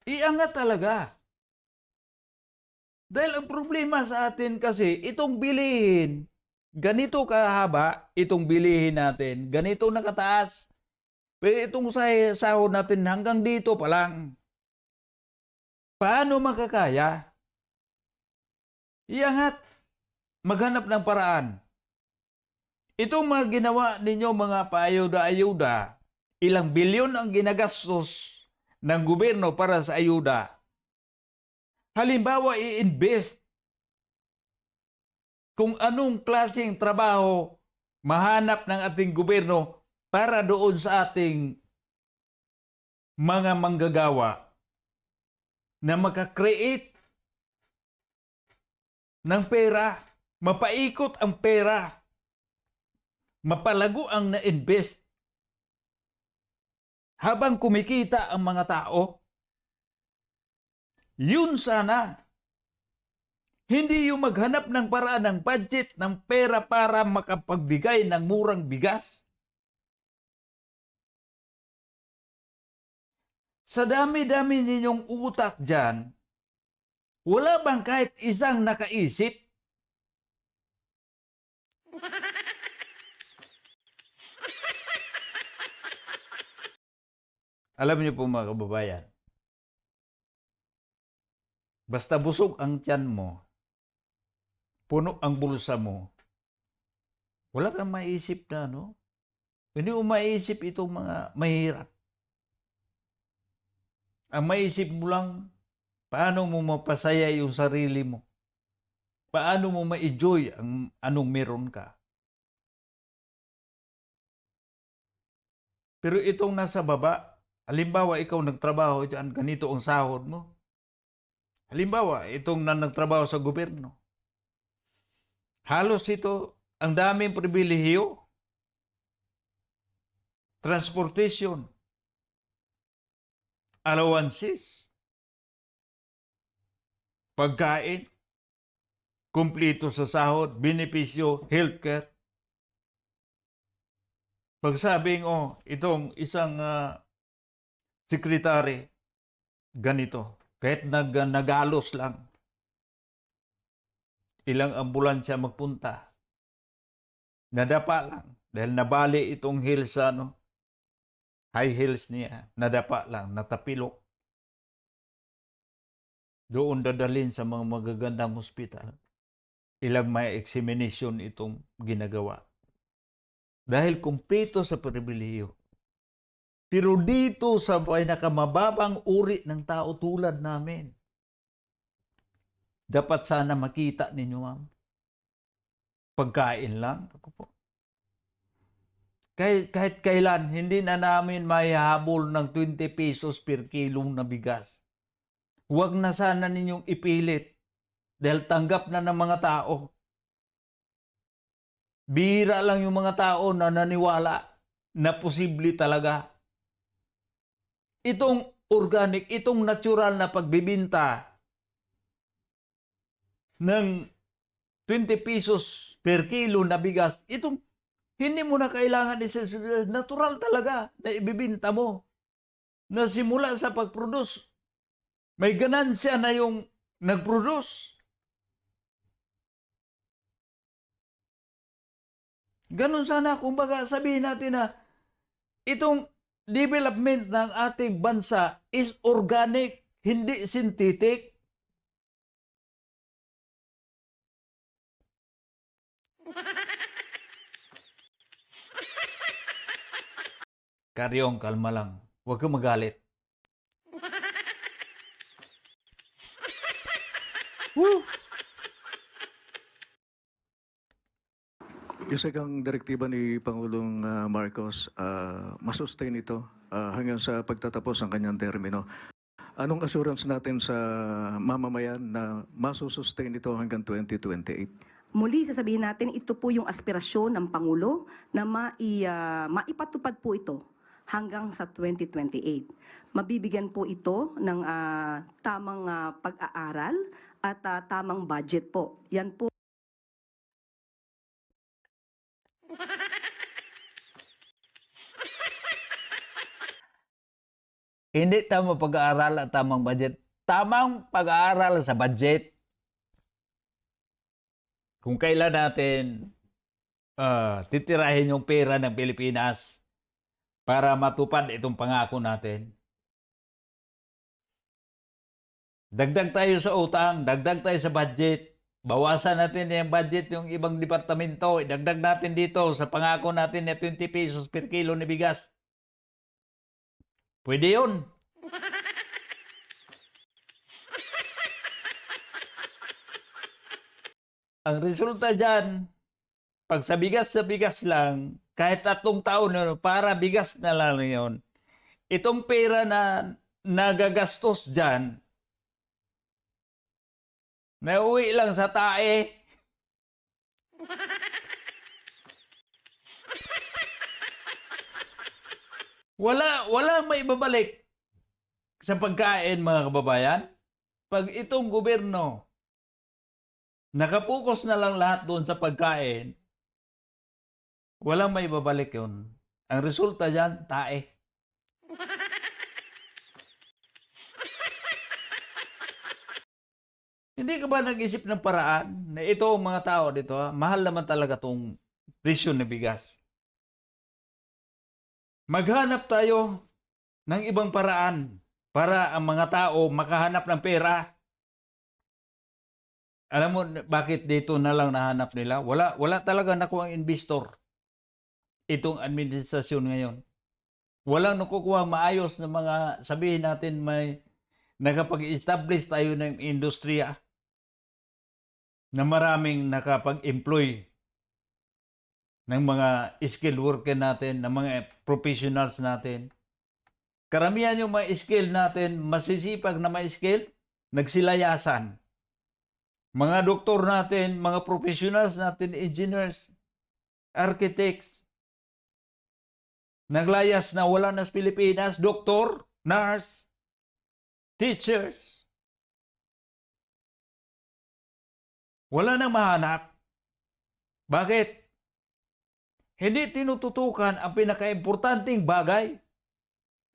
[SPEAKER 3] Iangat talaga. Dahil ang problema sa atin kasi, itong bilihin, ganito kahaba, itong bilihin natin, ganito nakataas. Pero itong sahod natin hanggang dito pa lang. Paano makakaya? Iangat. Maghanap ng paraan. Itong mga ginawa ninyo mga paayuda-ayuda, ilang bilyon ang ginagastos ng gobyerno para sa ayuda. Halimbawa, i-invest kung anong klaseng trabaho mahanap ng ating gobyerno para doon sa ating mga manggagawa na makakreate ng pera, mapaikot ang pera, mapalago ang na-invest habang kumikita ang mga tao. Yun sana. Hindi yung maghanap ng paraan ng budget, ng pera para makapagbigay ng murang bigas. Sa dami-dami ninyong utak dyan, wala bang kahit isang nakaisip? Alam niyo po mga kababayan, basta busog ang tiyan mo, puno ang bulsa mo, wala kang maisip na, no? Hindi mo maisip itong mga mahirap. Ang maisip mo lang, paano mo mapasaya yung sarili mo? Paano mo ma-enjoy ang anong meron ka? Pero itong nasa baba, halimbawa ikaw nagtrabaho dyan, ganito ang sahod mo. Halimbawa, itong nagtrabaho sa gobyerno. Halos ito, ang daming pribilehiyo. Transportation. Allowances. Pagkain. Kumplito sa sahod. Benepisyo. Healthcare. Pagsabing, itong isang sekretary, ganito. Kahit nagalos lang. Ilang ambulansya magpunta. Nadapa lang. Dahil nabali itong heels, high heels niya. Nadapa lang. Natapilok. Doon dadalhin sa mga magagandang hospital. Ilang may examination itong ginagawa. Dahil kumpleto sa pribilehiyo. Pero dito sa pinakamababang uri ng tao tulad namin, dapat sana makita ninyo, ma'am. Pagkain lang. Ako po. Kahit kailan, hindi na namin mahihabol ng 20 pesos per kilong na bigas. Huwag na sana ninyong ipilit dahil tanggap na ng mga tao. Bihira lang yung mga tao na naniwala na posible talaga. Itong organic, itong natural na pagbibinta ng 20 pesos per kilo na bigas, itong hindi mo na kailangan natural talaga na ibibinta mo. Na simula sa pag-produce, may ganansya na yung nag-produce. Ganun sana, kumbaga sabihin natin na itong development ng ating bansa is organic, hindi synthetic. Karyong, kalma lang. Huwag kang magalit. Woo!
[SPEAKER 1] Yung ang direktiba ni Pangulong Marcos, masustain ito hanggang sa pagtatapos ng kanyang termino. anong assurance natin sa mamamayan na masusustain ito hanggang 2028?
[SPEAKER 2] Muli, sasabihin natin, ito po yung aspirasyon ng Pangulo na maipatupad po ito hanggang sa 2028. Mabibigyan po ito ng tamang pag-aaral at tamang budget po. Yan po.
[SPEAKER 3] Hindi tamang pag-aaral at tamang budget. Tamang pag-aaral sa budget. Kung kailan natin titirahin yung pera ng Pilipinas para matupad itong pangako natin. Dagdag tayo sa utang, dagdag tayo sa budget. Bawasan natin yung budget yung ibang departamento. Idagdag natin dito sa pangako natin na 20 pesos per kilo ni bigas. Pwede yun. Ang resulta dyan, pag sa bigas lang, kahit 3 taon yun, para bigas na lang yun. Itong pera na nagagastos dyan, nauwi lang sa tae. Wala may babalik sa pagkain, mga kababayan. Pag itong gobyerno, nakapokus na lang lahat doon sa pagkain, walang may babalik yun. Ang resulta dyan, tae. Hindi ka ba nag-isip ng paraan na ito ang mga tao dito, mahal naman talaga itong presyo ng bigas. Maghanap tayo ng ibang paraan para ang mga tao makahanap ng pera. Alam mo bakit dito na lang nahanap nila? Wala talaga nakuha ang investor. Itong administrasyon ngayon. Walang nakukuha maayos na mga, sabihin natin, may nakapag-establish tayo ng industriya na maraming nakapag-employ ng mga skilled worker natin, ng mga professionals natin. Karamihan yung mga skill natin, masisipag na mga skill, nagsilayasan. Mga doktor natin, mga professionals natin, engineers, architects, naglayas na wala na sa Pilipinas, doktor, nurse, teachers. Wala nang mahanap. Bakit? Hindi tinututukan ang pinaka-importanting bagay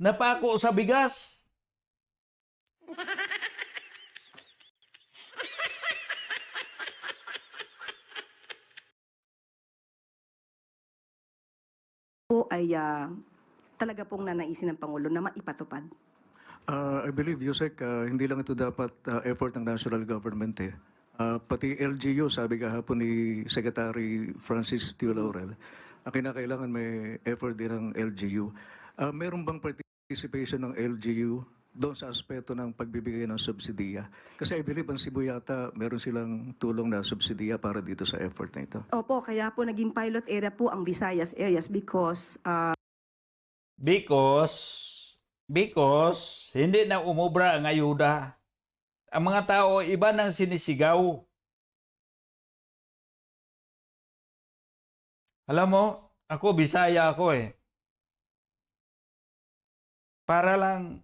[SPEAKER 3] na pako sa bigas.
[SPEAKER 2] Po ay talaga pong nanaisin ng Pangulo na maipatupad.
[SPEAKER 1] I believe, Yusek, hindi lang ito dapat effort ng national government eh. Pati LGU, sabi kahapon ni Secretary Francis Tio Laurel, kinakailangan may effort din ng LGU. Meron bang participation ng LGU doon sa aspeto ng pagbibigay ng subsidiya? Kasi I believe ang Cebu yata, meron silang tulong na subsidiya para dito sa effort na ito.
[SPEAKER 2] Opo, kaya po naging pilot area po ang Visayas areas because
[SPEAKER 3] Because hindi na umubra ang ayuda. Ang mga tao, iba nang sinisigaw. Alam mo, ako, Bisaya ako eh. Para lang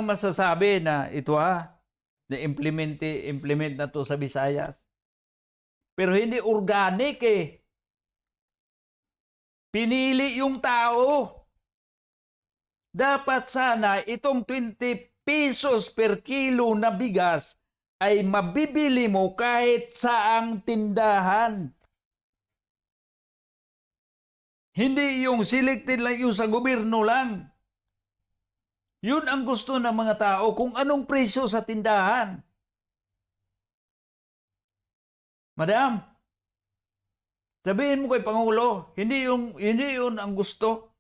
[SPEAKER 3] masasabi na ito na implement na to sa Visayas. Pero hindi organic eh. Pinili yung tao. Dapat sana itong 20 pesos per kilo na bigas ay mabibili mo kahit saang tindahan. Hindi yung selected lang yung sa gobyerno lang. Yun ang gusto ng mga tao kung anong presyo sa tindahan. Madam, sabihin mo kay Pangulo, hindi yun ang gusto.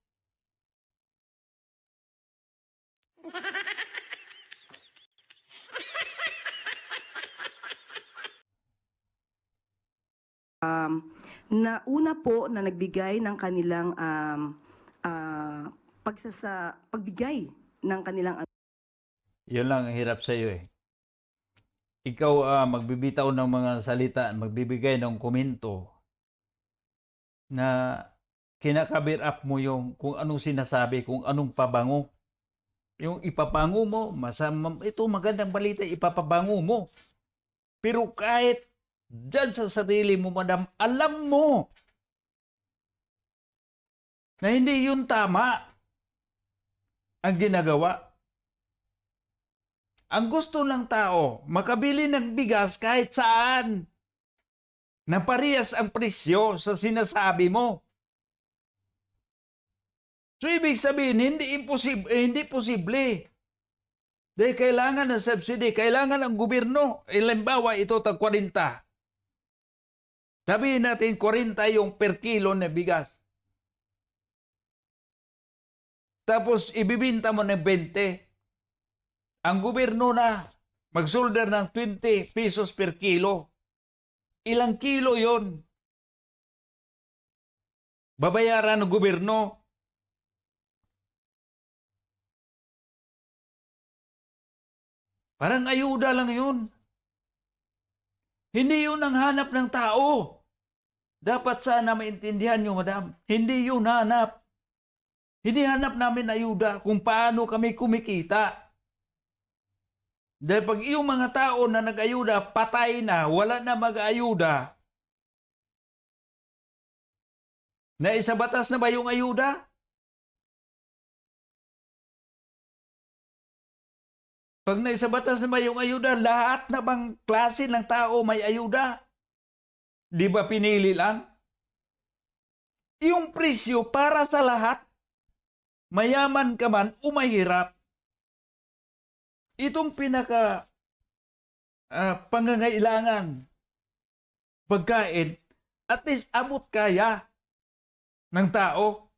[SPEAKER 2] na una po na nagbigay ng kanilang pagbigay ng kanilang
[SPEAKER 3] Yun lang ang hirap sa iyo eh. Ikaw magbibitaw ng mga salita, magbibigay ng komento na kinakabir up mo yung kung anong sinasabi, kung anong pabango. Yung ipapango mo, ito magandang balita, ipapabango mo. Pero kahit dyan sa sarili mo, madam, alam mo na hindi yun tama ang ginagawa. Ang gusto ng tao, makabili ng bigas kahit saan na parehas ang presyo sa sinasabi mo. So, ibig sabihin, hindi posible. Dahil kailangan ng subsidy, kailangan ng gobyerno. Halimbawa, ito tag 40. Sabihin natin, 40 yung per kilo na bigas. Tapos, ibibinta mo ng 20. Ang gobyerno na magsolder ng 20 pesos per kilo. Ilang kilo yon? Babayaran ng gobyerno. Parang ayuda lang yun. Hindi yun ang hanap ng tao. Dapat sana maintindihan nyo, madam. Hindi yun hanap. Hindi hanap namin ayuda kung paano kami kumikita. Dahil pag yung mga tao na nag-ayuda, patay na, wala na mag-ayuda. Naisa batas na ba yung ayuda? Pag naisa batas na ba yung ayuda, lahat na bang klase ng tao may ayuda? Di ba pinili lang? Yung presyo para sa lahat, mayaman ka man o mahirap. Itong pinaka pangangailangan, pagkain, at least abot kaya ng tao.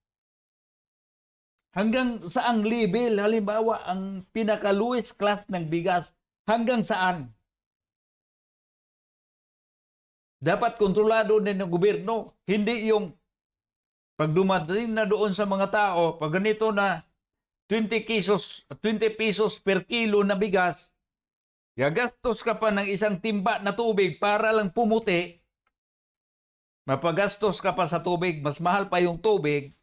[SPEAKER 3] Hanggang saang level, halimbawa, ang pinaka-lowest class ng bigas, hanggang saan? Dapat kontrolado din ng gobyerno. Hindi yung pag dumating na doon sa mga tao, pag ganito na 20 pesos per kilo na bigas, gagastos ka pa ng isang timba na tubig para lang pumuti, mapagastos ka pa sa tubig, mas mahal pa yung tubig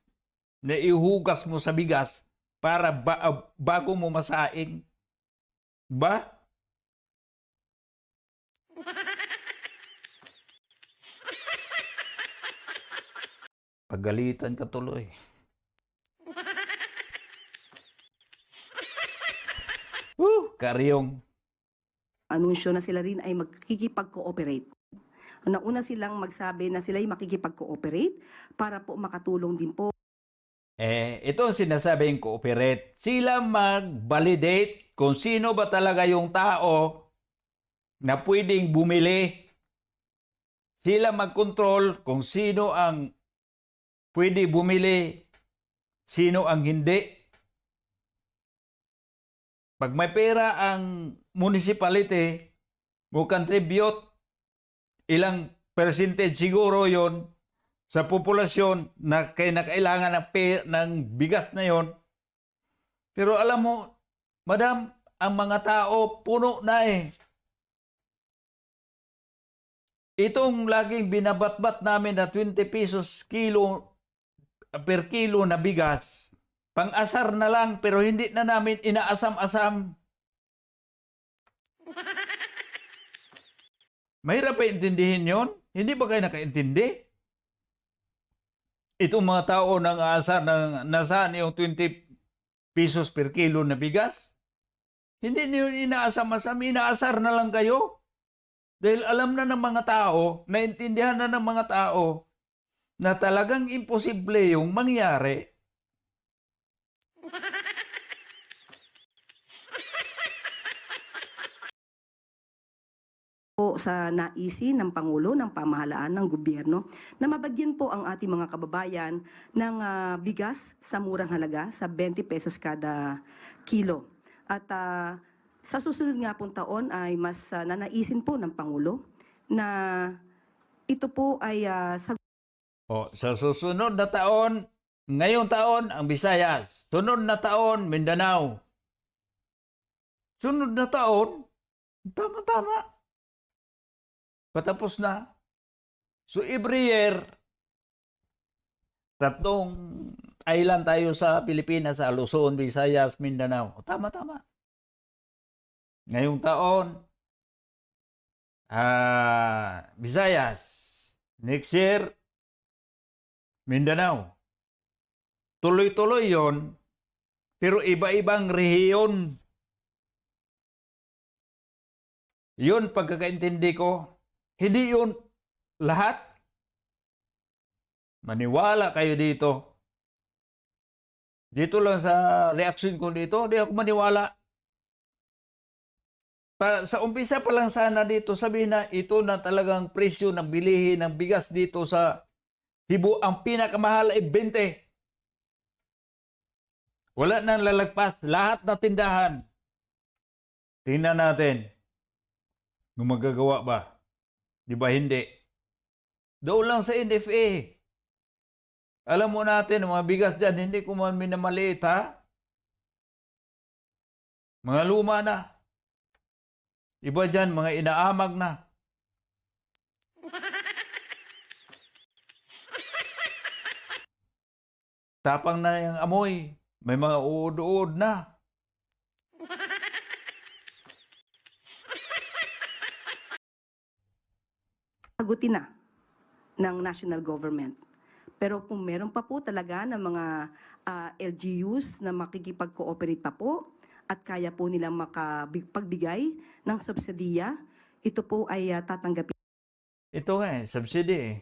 [SPEAKER 3] na ihugas mo sa bigas para bago mo masaing. Ba? Pagalitan ka tuloy. Karyong.
[SPEAKER 2] Anunsyo na sila rin ay magkikipag-cooperate. Nauna silang magsabi na sila ay makikipag-cooperate para po makatulong din po.
[SPEAKER 3] Ito ang sinasabing cooperate. Sila mag-validate kung sino ba talaga yung tao na pwedeng bumili. Sila mag-control kung sino ang pwede bumili, sino ang hindi. Pag may pera ang municipality, mo contribute, ilang percentage siguro yon sa populasyon na kailangan ng bigas na yon. Pero alam mo, madam, ang mga tao puno na eh. Itong laging binabatbat namin na 20 pesos per kilo na bigas, pang-asar na lang pero hindi na namin inaasam-asam. Mahirap pa intindihin yon? Hindi ba kayo nakaintindi? Itong mga tao nang aasar ng nasaan yung 20 pesos per kilo na bigas? Hindi niyo inaasam-asam, inaasar na lang kayo. Dahil alam na ng mga tao, naintindihan na ng mga tao na talagang imposible yung mangyari.
[SPEAKER 2] Po sa naisin ng Pangulo ng pamahalaan ng gobyerno na mabagyan po ang ating mga kababayan ng bigas sa murang halaga sa 20 pesos kada kilo. At sa susunod nga pong taon ay mas nanaisin po ng Pangulo na ito po ay
[SPEAKER 3] Sa susunod na taon, ngayong taon ang Visayas, sunod na taon Mindanao, Sunod na taon, tama-tama. Patapos na. So every year, 3 island tayo sa Pilipinas, sa Luzon, Visayas, Mindanao. Tama-tama. Ngayong taon, Visayas. Next year, Mindanao. Tuloy-tuloy yon, pero iba-ibang rehiyon. Yun, pagkakaintindi ko, hindi yun lahat. Maniwala kayo dito. Dito lang sa reaction ko dito, di ako maniwala. Sa umpisa pa lang sana dito, sabihin na ito na talagang presyo ng bilihin ng bigas dito sa Cebu. Ang pinakamahal ay 20. Wala nang lalagpas. Lahat na tindahan. Tingnan natin kung magagawa ba. Di ba hindi? Doon lang sa NFA. Alam mo natin, mga bigas dyan, hindi ko man minamaliit, ha? Mga luma na. Iba dyan, mga inaamag na. Tapang na yung amoy. May mga uod-uod na.
[SPEAKER 2] Sagutin na ng national government. Pero kung meron pa po talaga ng mga LGUs na makikipag-cooperate pa po at kaya po nilang makapagbigay ng subsidiya, ito po ay tatanggapin.
[SPEAKER 3] Ito nga subsidy eh.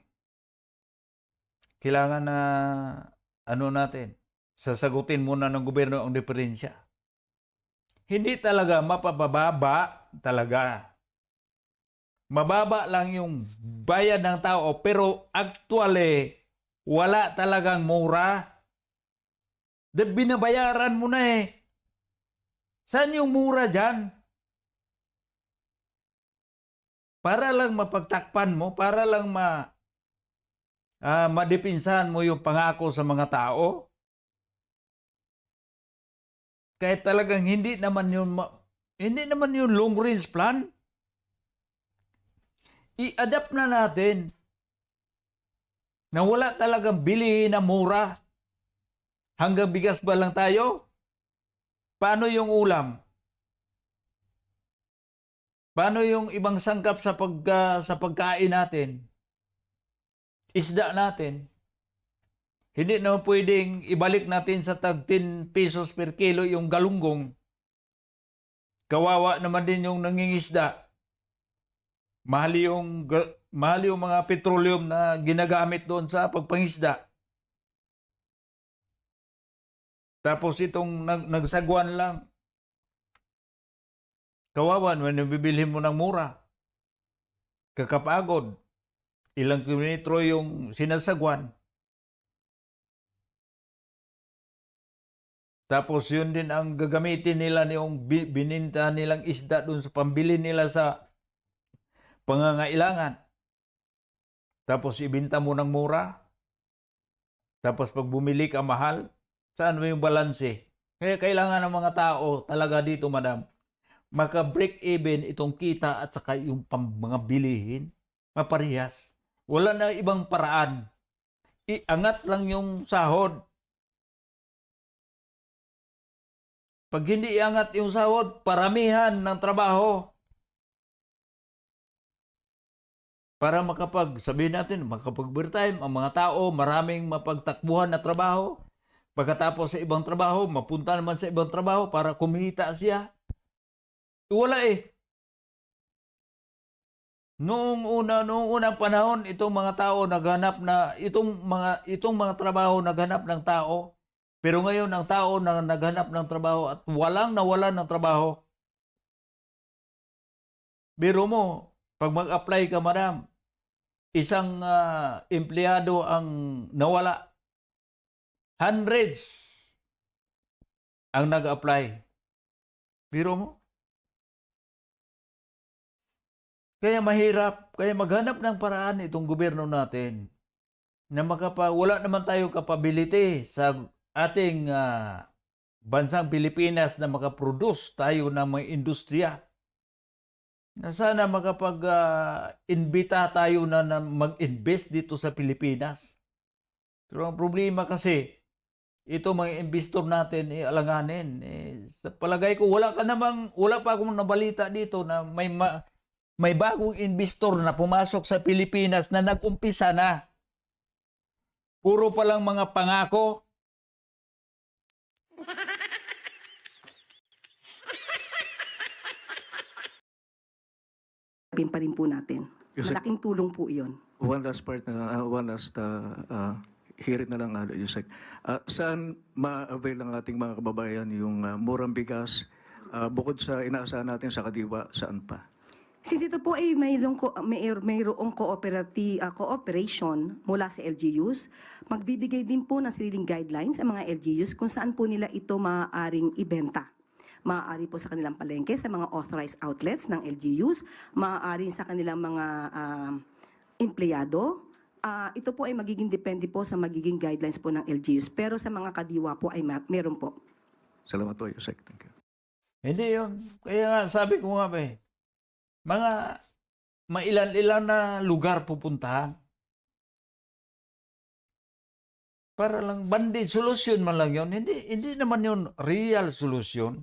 [SPEAKER 3] Kailangan na natin, sasagutin muna ng gobyerno ang diferensya. Hindi talaga mapababa talaga. Mababa lang yung bayad ng tao, pero actually, wala talagang mura. Binabayaran mo na eh. Saan yung mura dyan? Para lang mapagtakpan mo, para lang madepinsahan mo yung pangako sa mga tao. Kahit talagang hindi naman yung long range plan. I-adapt na natin na wala talagang bilihin na mura. Hanggang bigas ba lang tayo? Paano yung ulam? Paano yung ibang sangkap sa pagkain natin? Isda natin. Hindi naman pwedeng ibalik natin sa tag 10 pesos per kilo yung galunggong. Kawawa naman din yung nangingisda. Mahal yung mga petroleum na ginagamit doon sa pagpangisda. Tapos itong nagsagwan lang. Kawawan, when bibilhin mo ng mura. Kakapagod. Ilang kilometro yung sinasagwan. Tapos yun din ang gagamitin nila yung bininta nilang isda doon sa pambili nila sa pangangailangan. Tapos ibinta mo ng mura. Tapos pag bumili ka mahal, saan mo yung balanse? Kaya kailangan ng mga tao talaga dito, madam, maka-break even itong kita at saka yung mga bilihin, maparehas. Wala na ibang paraan. Iangat lang yung sahod. Pag hindi iangat yung sahod, paramihan ng trabaho. Para sabihin natin, makapag-overtime, ang mga tao, maraming mapagtakbuhan na trabaho. Pagkatapos sa ibang trabaho, mapunta naman sa ibang trabaho para kumita siya. Wala eh. Noong unang panahon, itong mga tao naghanap na, itong mga trabaho naghanap ng tao. Pero ngayon, ang tao na naghanap ng trabaho at walang nawalan ng trabaho. Biro mo, pag mag-apply ka, madam, isang empleyado ang nawala. Hundreds ang nag-apply. Biro mo? Kaya mahirap. Kaya maghanap ng paraan itong gobyerno natin na wala naman tayo capability sa ating bansang Pilipinas na makaproduce tayo ng mga industriya. Na sana makapag-imbita tayo na mag-invest dito sa Pilipinas. Pero ang problema kasi, ito mga investor natin alanganin. Sa palagay ko, wala pa akong nabalita dito na may bagong investor na pumasok sa Pilipinas na nag-umpisa na. Puro pa lang mga pangako.
[SPEAKER 2] Pa rin po natin.
[SPEAKER 1] Yusek,
[SPEAKER 2] Malaking tulong po iyon.
[SPEAKER 1] one last hearing na lang, Yusek. Saan ma-avail ng ating mga kababayan yung murang bigas? Bukod sa inaasahan natin sa Kadiwa, saan pa?
[SPEAKER 2] Since ito po ay mayroong cooperation mula sa LGUs, magbibigay din po ng sariling guidelines ang mga LGUs kung saan po nila ito maaaring ibenta. Maaari po sa kanilang palengke, sa mga authorized outlets ng LGUs, maaari sa kanilang mga empleyado. Ito po ay magiging depende po sa magiging guidelines po ng LGUs. Pero sa mga kadiwa po ay meron po.
[SPEAKER 1] Salamat po, Yusek. Thank you.
[SPEAKER 3] Hindi yun. Kaya nga, sabi ko nga mga mailan-ilan na lugar pupuntahan. Para lang bandit solution man lang yun. Hindi naman yun real solution.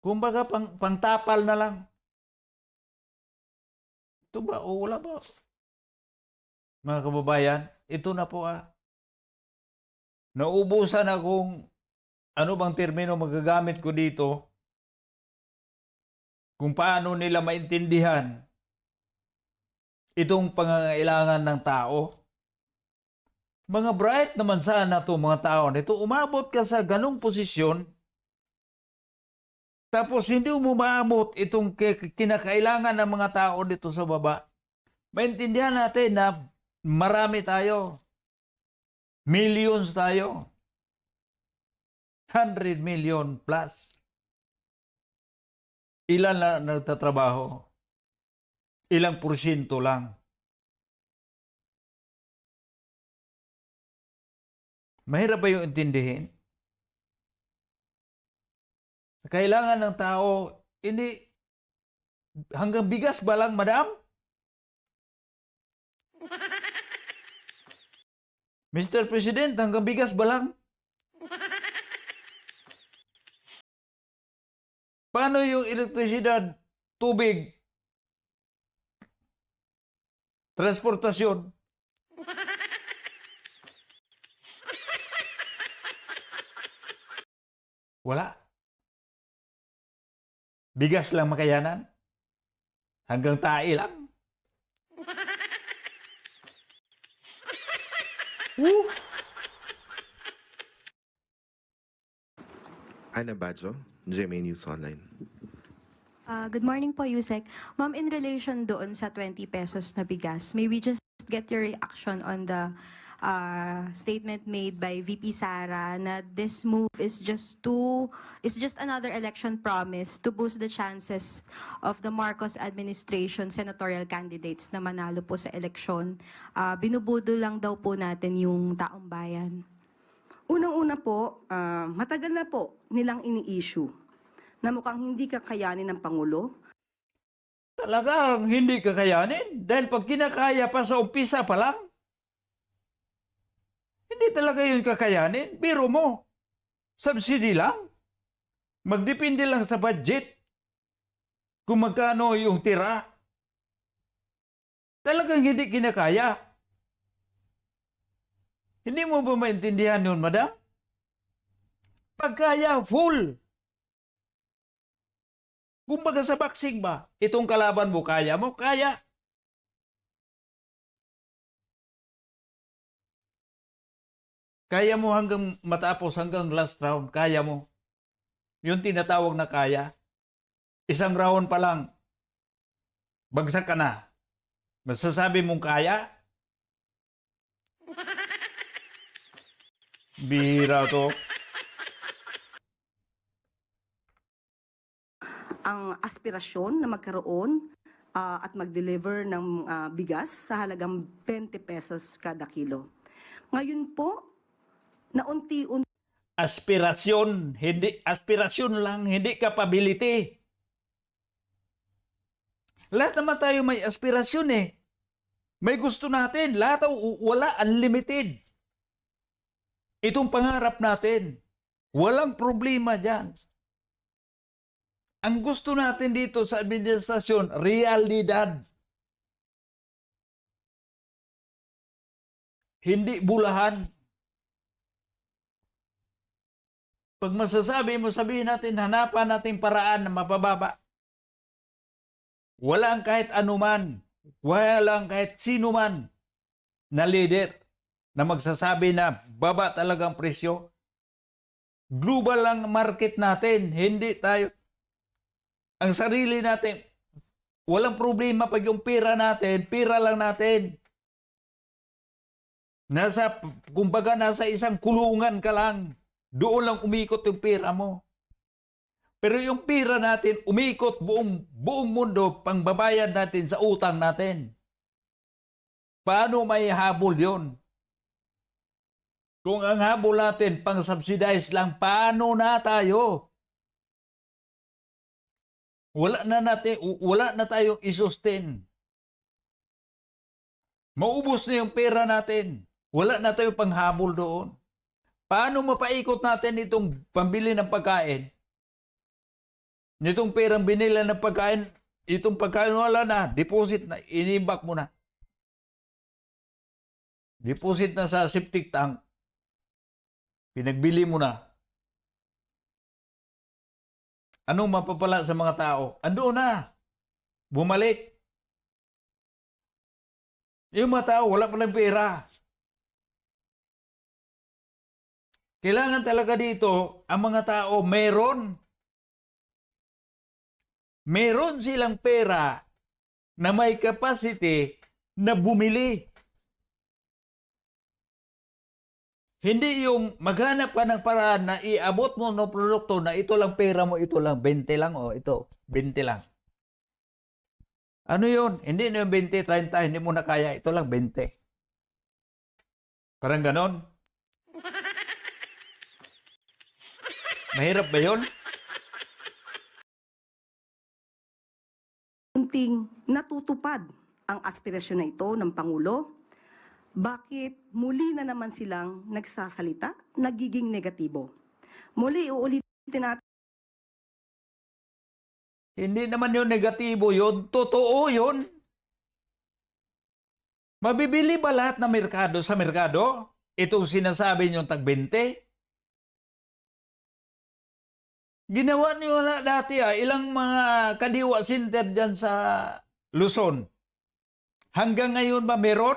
[SPEAKER 3] Kumbaga pangtapal na lang. Ito ba o wala ba? Mga kababayan, ito na po Naubusan akong ano bang termino magagamit ko dito kung paano nila maintindihan itong pangangailangan ng tao. Mga bright naman sana to mga tao nito. Umabot ka sa ganong posisyon, tapos hindi mo maabot itong kinakailangan ng mga tao dito sa baba. Maintindihan natin na marami tayo. Millions tayo. 100 million plus. Ilan na nagtatrabaho? Ilang porsyento lang? Mahirap ba yung intindihin? Kailangan ng tao, hindi, hanggang bigas ba lang, madam? Mr. President, hanggang bigas ba lang? Paano yung elektrisidad, tubig, transportasyon? Wala. Bigas lang makayanan. Hanggang tae lang.
[SPEAKER 8] Ana Badjo, GMA News Online.
[SPEAKER 9] Good morning po, Yusek. Ma'am, in relation doon sa 20 pesos na bigas, may we just get your reaction on the statement made by VP Sara na this move is just another election promise to boost the chances of the Marcos administration senatorial candidates na manalo po sa eleksyon. Binubudo lang daw po natin yung taong bayan.
[SPEAKER 2] Unang-una po, matagal na po nilang ini-issue na mukhang hindi kakayanin ng Pangulo.
[SPEAKER 3] Talagang hindi kakayanin. Dahil pag kinakaya pa sa umpisa pa lang, hindi talaga yun kakayanin. Biro mo, subsidy lang. Magdepende lang sa budget kung magkano yung tira. Talagang hindi kinakaya. Hindi mo ba maintindihan yun, madam? Pagkaya, full. Kumbaga sa boxing ba, itong kalaban mo, kaya mo? Kaya. Kaya mo hanggang matapos, hanggang last round, kaya mo. Yung tinatawag na kaya. Isang round pa lang, bagsak ka na. Masasabi mong kaya? Bira to.
[SPEAKER 2] Ang aspirasyon na magkaroon at mag-deliver ng bigas sa halagang 20 pesos kada kilo. Ngayon po, na unti-unti
[SPEAKER 3] aspirasyon, hindi aspirasyon lang, hindi capability. Lahat naman tayo may aspirasyon eh. May gusto natin. Lahat wala, unlimited. Itong pangarap natin. Walang problema dyan. Ang gusto natin dito sa administrasyon, realidad. Hindi bulahan. Pag masasabi mo, sabihin natin, hanapan natin paraan na mapababa. Walang kahit anuman, walang kahit sino man na leader na magsasabi na baba talagang presyo. Global lang market natin, hindi tayo. Ang sarili natin, walang problema pag yung pera natin, pera lang natin. Kumbaga nasa isang kulungan ka lang. Doon lang umikot yung pera mo. Pero yung pera natin, umikot buong mundo, pangbabayad natin sa utang natin. Paano may habol yon? Kung ang habol natin, pang-subsidize lang, paano na tayo? Wala na tayong isustain. Maubos na yung pera natin. Wala na tayong panghabol doon. Paano mapaikot natin itong pambili ng pagkain? Nitong perang binila ng pagkain, itong pagkain wala na, deposit na, inimbak mo na. Deposit na sa septic tank. Pinagbili mo na. Anong mapapala sa mga tao? Andoon na. Bumalik. Yung mga tao, wala palang pera. Kailangan talaga dito, ang mga tao meron silang pera na may capacity na bumili. Hindi yung maghanap ka ng paraan na iabot mo ng produkto na ito lang pera mo, ito lang, 20 lang, ito, 20 lang. Ano yun? Hindi na yung 20, 30, hindi mo na kaya, ito lang 20. Parang ganon. Mahirap ba yun?
[SPEAKER 2] Unting natutupad ang aspirasyon na ito ng Pangulo, bakit muli na naman silang nagsasalita, nagiging negatibo? Muli, uulitin natin.
[SPEAKER 3] Hindi naman yun negatibo yun. Totoo yun. Mabibili ba lahat ng merkado sa merkado? Itong sinasabi nyo tag-20? Ginawa niyo na dati ilang mga kadiwa center dyan sa Luzon. Hanggang ngayon ba meron?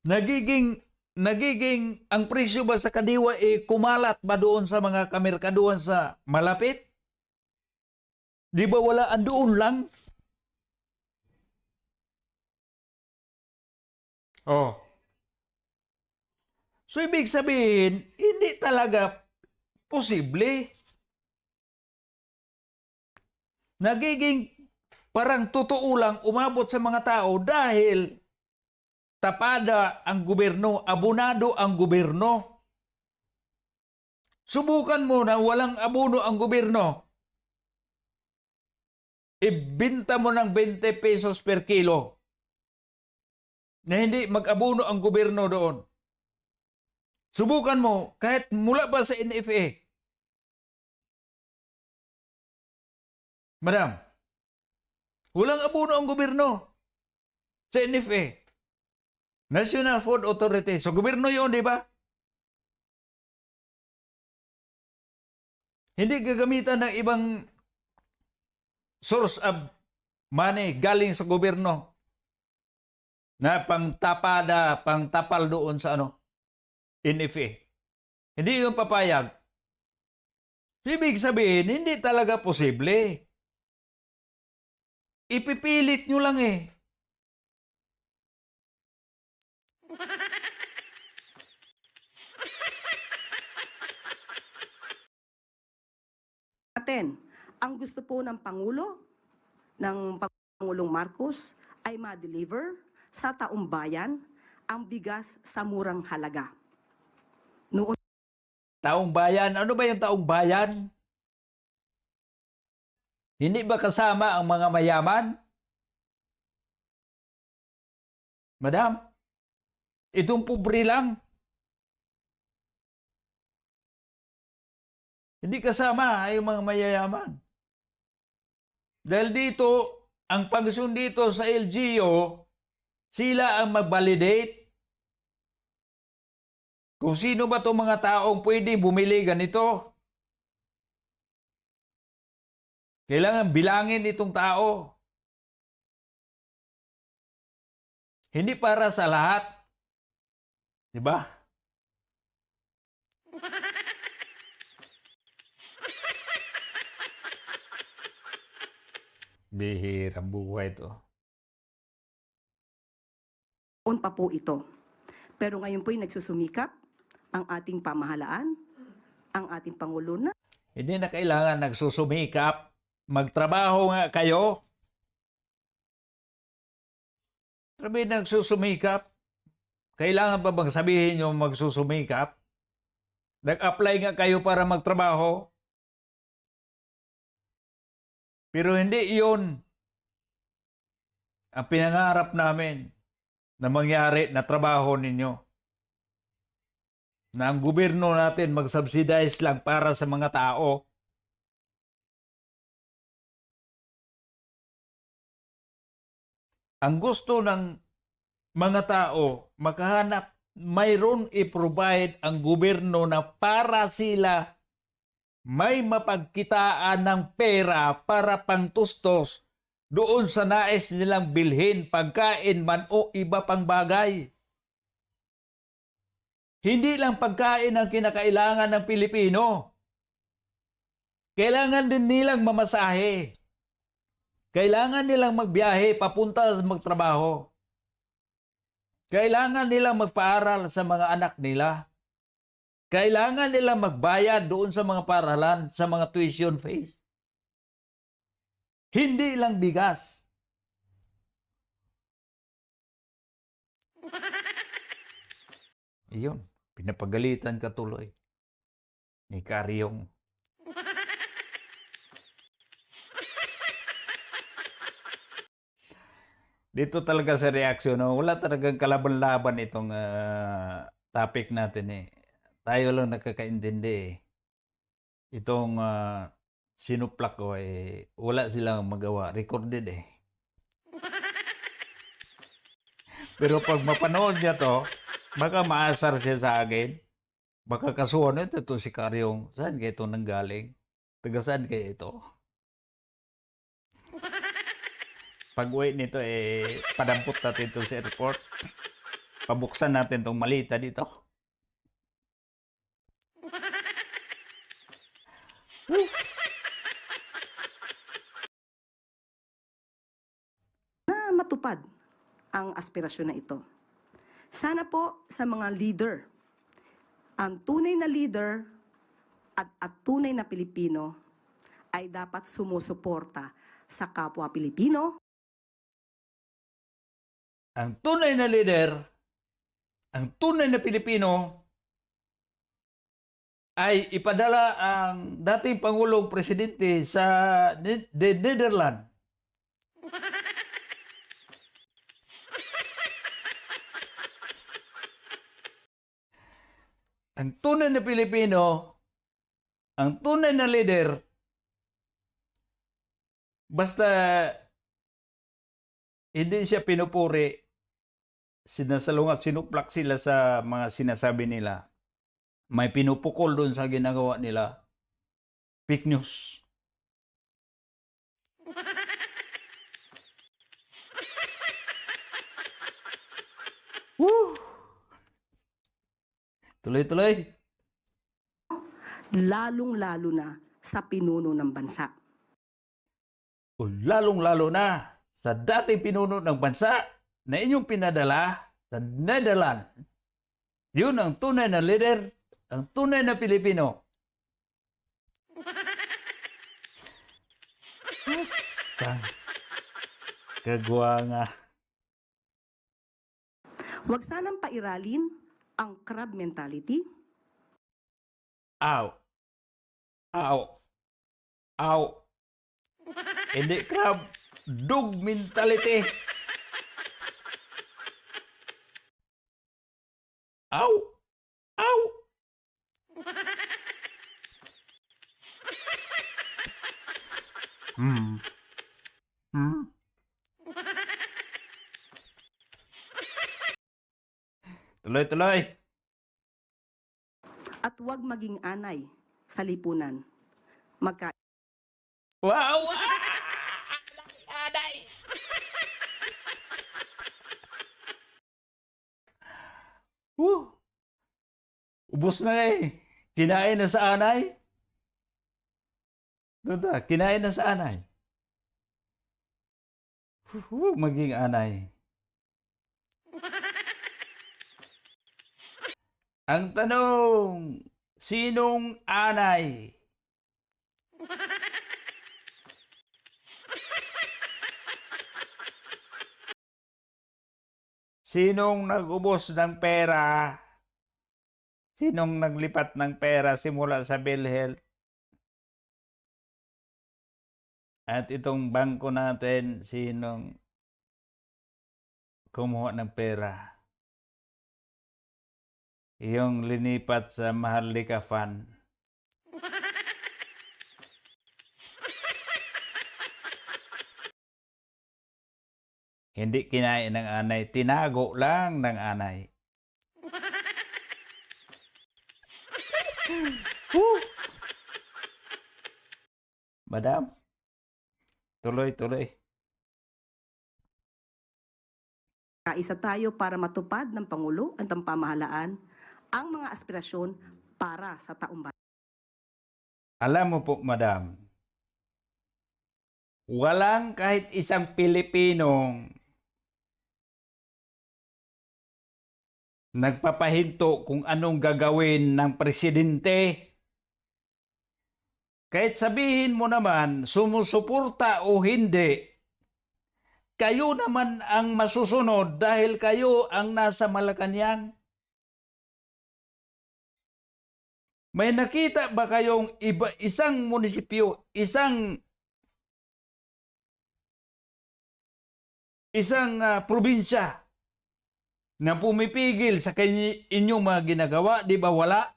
[SPEAKER 3] Nagiging ang presyo ba sa kadiwa kumalat ba doon sa mga kamerkaduhan sa malapit? Di ba wala andoon lang? Oh. So, ibig sabihin, hindi talaga posible. Nagiging parang totoo lang umabot sa mga tao dahil tapada ang gobyerno, abonado ang gobyerno. Subukan mo na walang abono ang gobyerno. Ibinta mo ng 20 pesos per kilo na hindi mag-abono ang gobyerno doon. Subukan mo, kahit mula pa sa NFA. Madam, walang abono ang gobyerno sa NFA. National Food Authority. So, gobyerno yun, di ba? Hindi gagamitan ng ibang source of money galing sa gobyerno na pangtapada, pangtapal doon sa NFA. Hindi yung papayag. Ibig sabihin, hindi talaga posible. Ipipilit nyo lang
[SPEAKER 2] Ang gusto po ng Pangulo, ng Pangulong Marcos, ay ma-deliver sa taumbayan ang bigas sa murang halaga. Noon
[SPEAKER 3] Taong bayan, ano ba yung taong bayan? Hindi ba kasama ang mga mayaman? Madam, itong pobre lang. Hindi kasama yung mga mayayaman. Dahil dito, ang pangsyon dito sa LGU, sila ang mag-validate kung sino ba itong mga taong pwede bumili ganito. Kailangan bilangin itong tao. Hindi para sa lahat. Diba? Bihirang buhay ito.
[SPEAKER 2] pa po ito. Pero ngayon po'y nagsusumikap ang ating pamahalaan, ang ating Pangulo na
[SPEAKER 3] Hindi na kailangan nagsusumikap. Magtrabaho nga kayo. Sabi nagsusumikap. Kailangan pa bang sabihin nyo magsusumikap? Nag-apply nga kayo para magtrabaho. Pero hindi iyon ang pinangarap namin na mangyari na trabaho ninyo. Na ang gobyerno natin mag-subsidize lang para sa mga tao. Ang gusto ng mga tao, makahanap, mayroon i-provide ang gobyerno na para sila may mapagkitaan ng pera para pangtustos doon sa nais nilang bilhin, pagkain man o iba pang bagay. Hindi lang pagkain ang kinakailangan ng Pilipino. Kailangan din nilang mamasahe. Kailangan nilang magbiyahe papunta sa magtrabaho. Kailangan nilang magpaaral sa mga anak nila. Kailangan nilang magbayad doon sa mga paaralan, sa mga tuition fees. Hindi lang bigas. Iyon, pinapagalitan ka tuloy ni Karyong. Dito talaga sa reaksyon, no? Wala talagang kalaban-laban itong topic natin eh. Tayo lang nakakaintindi eh. Itong sinuplak ko eh, wala silang magawa. Recorded eh. Pero pag mapanood niya to, baka maasar siya sa akin. Baka kasuhan ito si Karyong. Saan kayo ito nanggaling? Taga saan kayo ito? Pag uwi nito, padampot natin ito sa airport. Pabuksan natin itong malita dito.
[SPEAKER 2] na matupad ang aspirasyon na ito. Sana po sa mga leader, ang tunay na leader at tunay na Pilipino ay dapat sumusuporta sa kapwa Pilipino.
[SPEAKER 3] Ang tunay na leader, ang tunay na Pilipino, ay ipadala ang dating Pangulong Presidente sa Netherlands. Ang tunay na Pilipino, ang tunay na leader, basta hindi siya pinupuri, sinasalungat, sinuplak sila sa mga sinasabi nila. May pinupukol doon sa ginagawa nila. Fake news. Woo! Tuloy-tuloy.
[SPEAKER 2] Lalong-lalo na sa pinuno ng bansa.
[SPEAKER 3] O lalong-lalo na sa dating pinuno ng bansa na inyong pinadala sa Netherlands. Yun ang tunay na leader, ang tunay na Pilipino. Basta. Kagwa nga.
[SPEAKER 2] Huwag sanang pairalin ang crab mentality.
[SPEAKER 3] Aw. Aw. Aw. Hindi crab. Dog mentality. Aw. Aw. Hmm. Hmm. Tuloy-tuloy.
[SPEAKER 2] At huwag maging anay sa lipunan. Magka
[SPEAKER 3] Wow! Aday! Ubus na eh. Kinain na sa anay. Doon kinain na sa anay. Maging anay. Ang tanong, sinong anay? Sinong nag-ubos ng pera? Sinong naglipat ng pera simula sa PhilHealth? At itong bangko natin, sinong kumuha ng pera? Yung linipat sa Maharlika Fund. Hindi kinain ng anay, tinago lang ng anay. Madam, tuloy-tuloy.
[SPEAKER 2] kaisa tayo para matupad ng Pangulo at ng pamahalaan ang mga aspirasyon para sa taumbayan.
[SPEAKER 3] Alam mo po, madam, walang kahit isang Pilipinong nagpapahinto kung anong gagawin ng presidente. Kahit sabihin mo naman, sumusuporta o hindi, kayo naman ang masusunod dahil kayo ang nasa Malacanang. May nakita ba kayong isang munisipyo, isang probinsya na pumipigil sa inyong mga ginagawa? Di ba wala?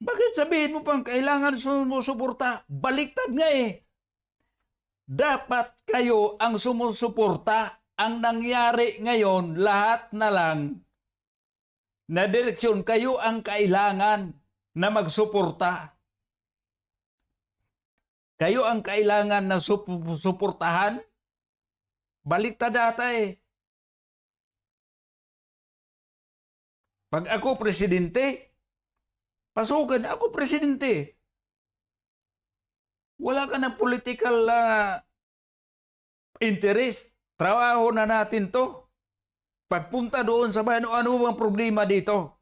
[SPEAKER 3] Bakit sabihin mo pang kailangan sumusuporta? Baliktad nga eh. Dapat kayo ang sumusuporta. Ang nangyari ngayon, lahat na lang na direksyon, kayo ang kailangan na magsuporta. Kayo ang kailangan na suportahan. Baliktad data eh. Pag ako presidente, pasukan, ako presidente. Wala ka ng political interest. Trabaho na natin to. Pagpunta doon sa bayan, ano bang problema dito?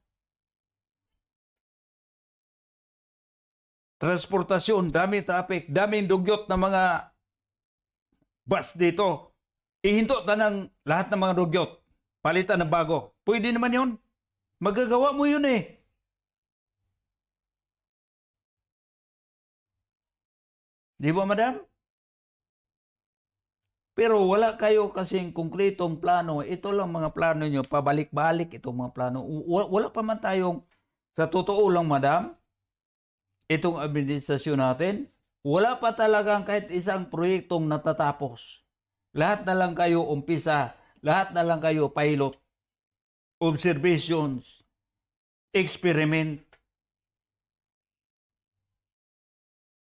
[SPEAKER 3] Transportasyon, daming traffic, daming dugyot na mga bus dito. Ihinto ta ng lahat ng mga dugyot. Palitan ng bago. Pwede naman yun. Magagawa mo yun eh. Di ba, madam? Pero wala kayo kasing konkretong plano. Ito lang mga plano nyo. Pabalik-balik itong mga plano. Wala pa man tayong, sa totoo lang, madam, itong administrasyon natin, wala pa talagang kahit isang proyektong natatapos. Lahat na lang kayo umpisa. Lahat na lang kayo pilot. Observations. Experiment.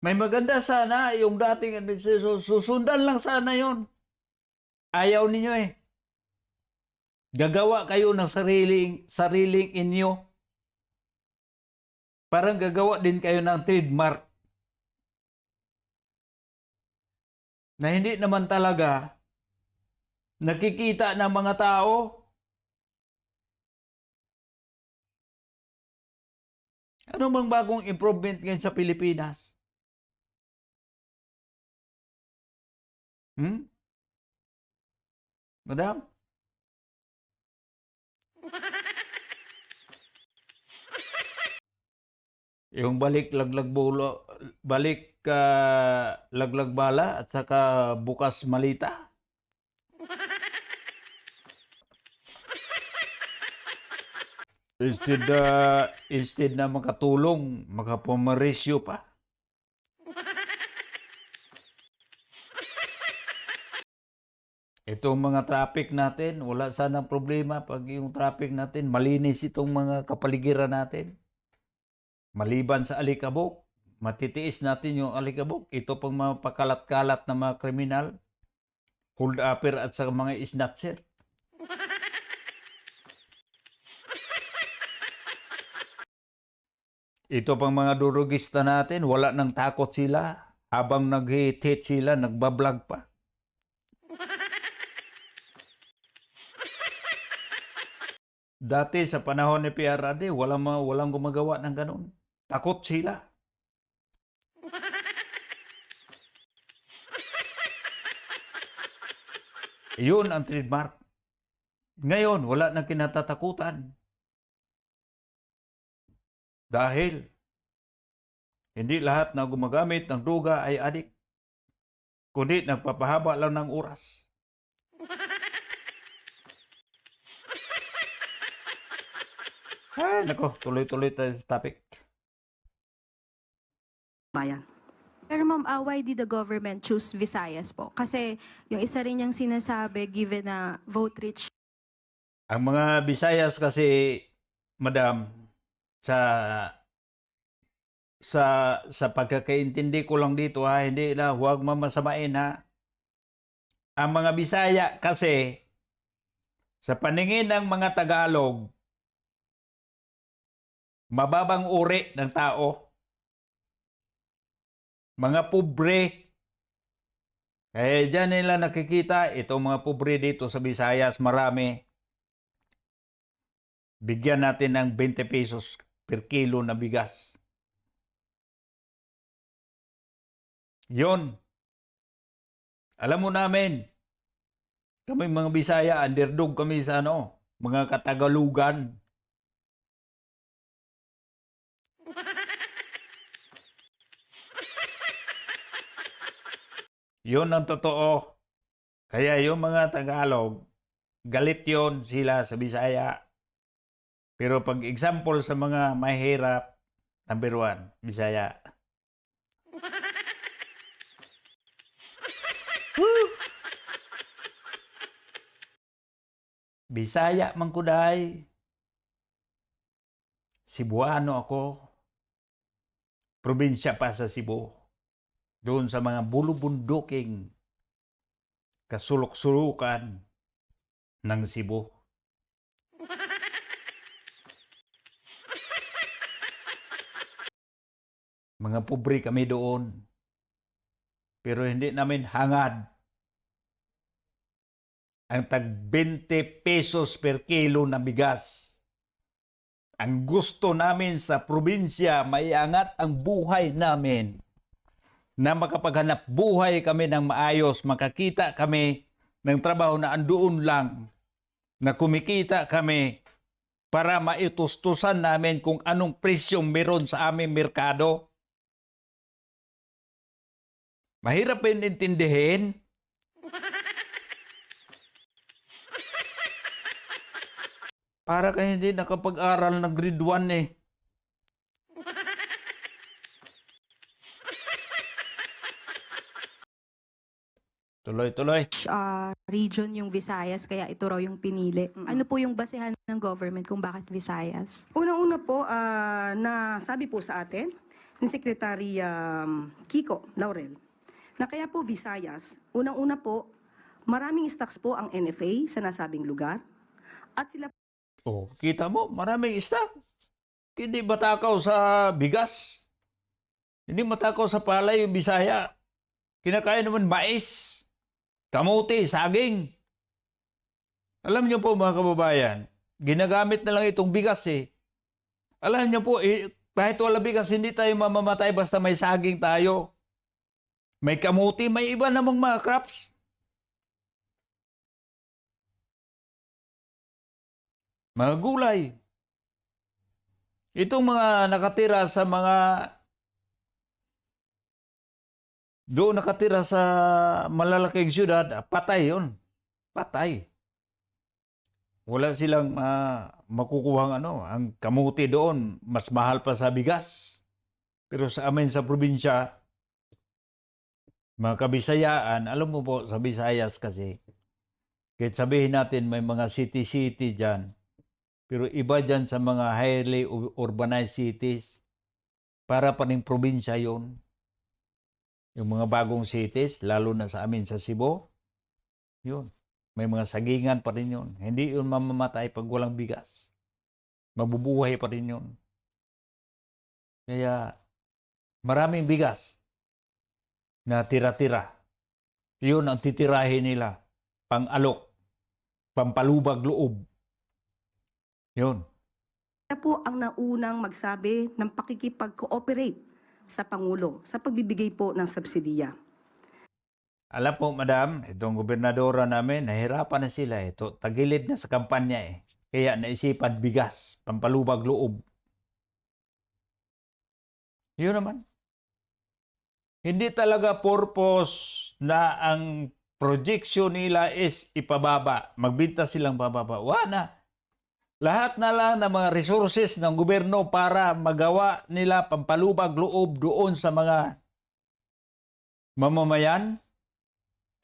[SPEAKER 3] May maganda sana yung dating administrasyon. Susundan lang sana yon. Ayaw ninyo eh. Gagawa kayo ng sariling inyo. Parang gagawa din kayo ng trademark. Na hindi naman talaga nakikita ng mga tao. Ano bang bagong improvement ngayon sa Pilipinas? Madam? Yung balik laglag bulo, balik laglag bala at saka bukas malita. Instead na makatulong, makapumarisyo pa. Itong mga traffic natin, wala sanang problema pag yung traffic natin, malinis itong mga kapaligiran natin. Maliban sa alikabok, matitiis natin yung alikabok. Ito pang mga pakalat-kalat na mga kriminal, hold upper at sa mga snatcher. Ito pang mga durugista natin, wala nang takot sila. Habang nag-hit sila, nagbablog pa. Dati sa panahon ni PRRD, walang gumagawa ng ganun. Takot sila. Yun ang trademark. Ngayon, wala nang kinatatakutan. Dahil hindi lahat na gumagamit ng droga ay adik, kundi nagpapahaba lang ng oras. Ay, nako, tuloy-tuloy tayo sa topic.
[SPEAKER 2] Bayan.
[SPEAKER 9] Pero ma'am, why did the government choose Visayas po? Kasi yung isa rin niyang sinasabi, given na vote rich.
[SPEAKER 3] Ang mga Visayas kasi, madam, sa pagkakaintindi ko lang dito ha, hindi na huwag mamasamain ha. Ang mga Bisaya kasi, sa paningin ng mga Tagalog, mababang uri ng tao. Mga pobre. Kaya dyan nila nakikita, itong mga pobre dito sa Visayas, marami. Bigyan natin ng 20 pesos per kilo na bigas. Yon. Alam mo namin, kami mga Bisaya, underdog kami sa mga Katagalugan. Yun ang totoo. Kaya yung mga Tagalog, galit yon sila sa Bisaya. Pero pag example sa mga mahirap, number 1, Bisaya. Woo! Bisaya man kuday. Cebuano ako. Probinsya pa sa Cebu. Doon sa mga bulubunduking kasulok-sulukan ng Cebu. Mga pobre kami doon. Pero hindi namin hangad ang tag 20 pesos per kilo na bigas. Ang gusto namin sa probinsya, maiangat ang buhay namin. Na makapaghanap buhay kami ng maayos, makakita kami ng trabaho na andoon lang, na kumikita kami para maitustusan namin kung anong presyong meron sa aming merkado. Mahirap din intindihin. Para kayo hindi nakapag-aral ng grade 1 eh. Tuloy-tuloy.
[SPEAKER 9] Region yung Visayas, kaya ito raw yung pinili. Ano po yung basehan ng government kung bakit Visayas?
[SPEAKER 2] Unang-una po, na sabi po sa atin ni Secretary Kiko Laurel, na kaya po Visayas, unang-una po, maraming stocks po ang NFA sa nasabing lugar. At sila
[SPEAKER 3] Oh, kita mo, maraming stock. Hindi matakaw sa bigas. Hindi matakaw sa palay yung Bisaya. Kinakain naman mais, kamote, saging. Alam niyo po mga kababayan, ginagamit na lang itong bigas eh. Alam niyo po, kahit wala bigas, hindi tayo mamamatay basta may saging tayo. May kamote, may iba namang mga crops. mga gulay. Itong mga nakatira sa doon nakatira sa malalaking syudad, patay yun. Patay. Wala silang makukuhang ang kamuti doon, mas mahal pa sa bigas. Pero sa amin sa probinsya, mga Kabisayaan, alam mo po, sa Visayas kasi, kahit sabihin natin may mga city-city dyan, pero iba dyan sa mga highly urbanized cities, para pa rin probinsya yun. Yung mga bagong cities, lalo na sa amin sa Cebu, yun. May mga sagingan pa rin yun. Hindi yun mamamatay pag walang bigas. Mabubuhay pa rin yun. Kaya, maraming bigas na tira-tira. Yun ang titirahin nila. Pang-alok. Pampalubag loob. Yun.
[SPEAKER 2] Siya po ang naunang magsabi ng pakikipag-cooperate sa Pangulo sa pagbibigay po ng subsidiya.
[SPEAKER 3] Alam po, madam, itong gobernadora namin, nahirapan na sila. Ito, tagilid na sa kampanya eh. Kaya naisipan bigas, pampalubag loob. Yun naman. Hindi talaga purpose na ang projection nila is ipababa. Magbinta silang bababa. Wala. Lahat na lang ng mga resources ng gobyerno para magawa nila pampalubag loob doon sa mga mamamayan.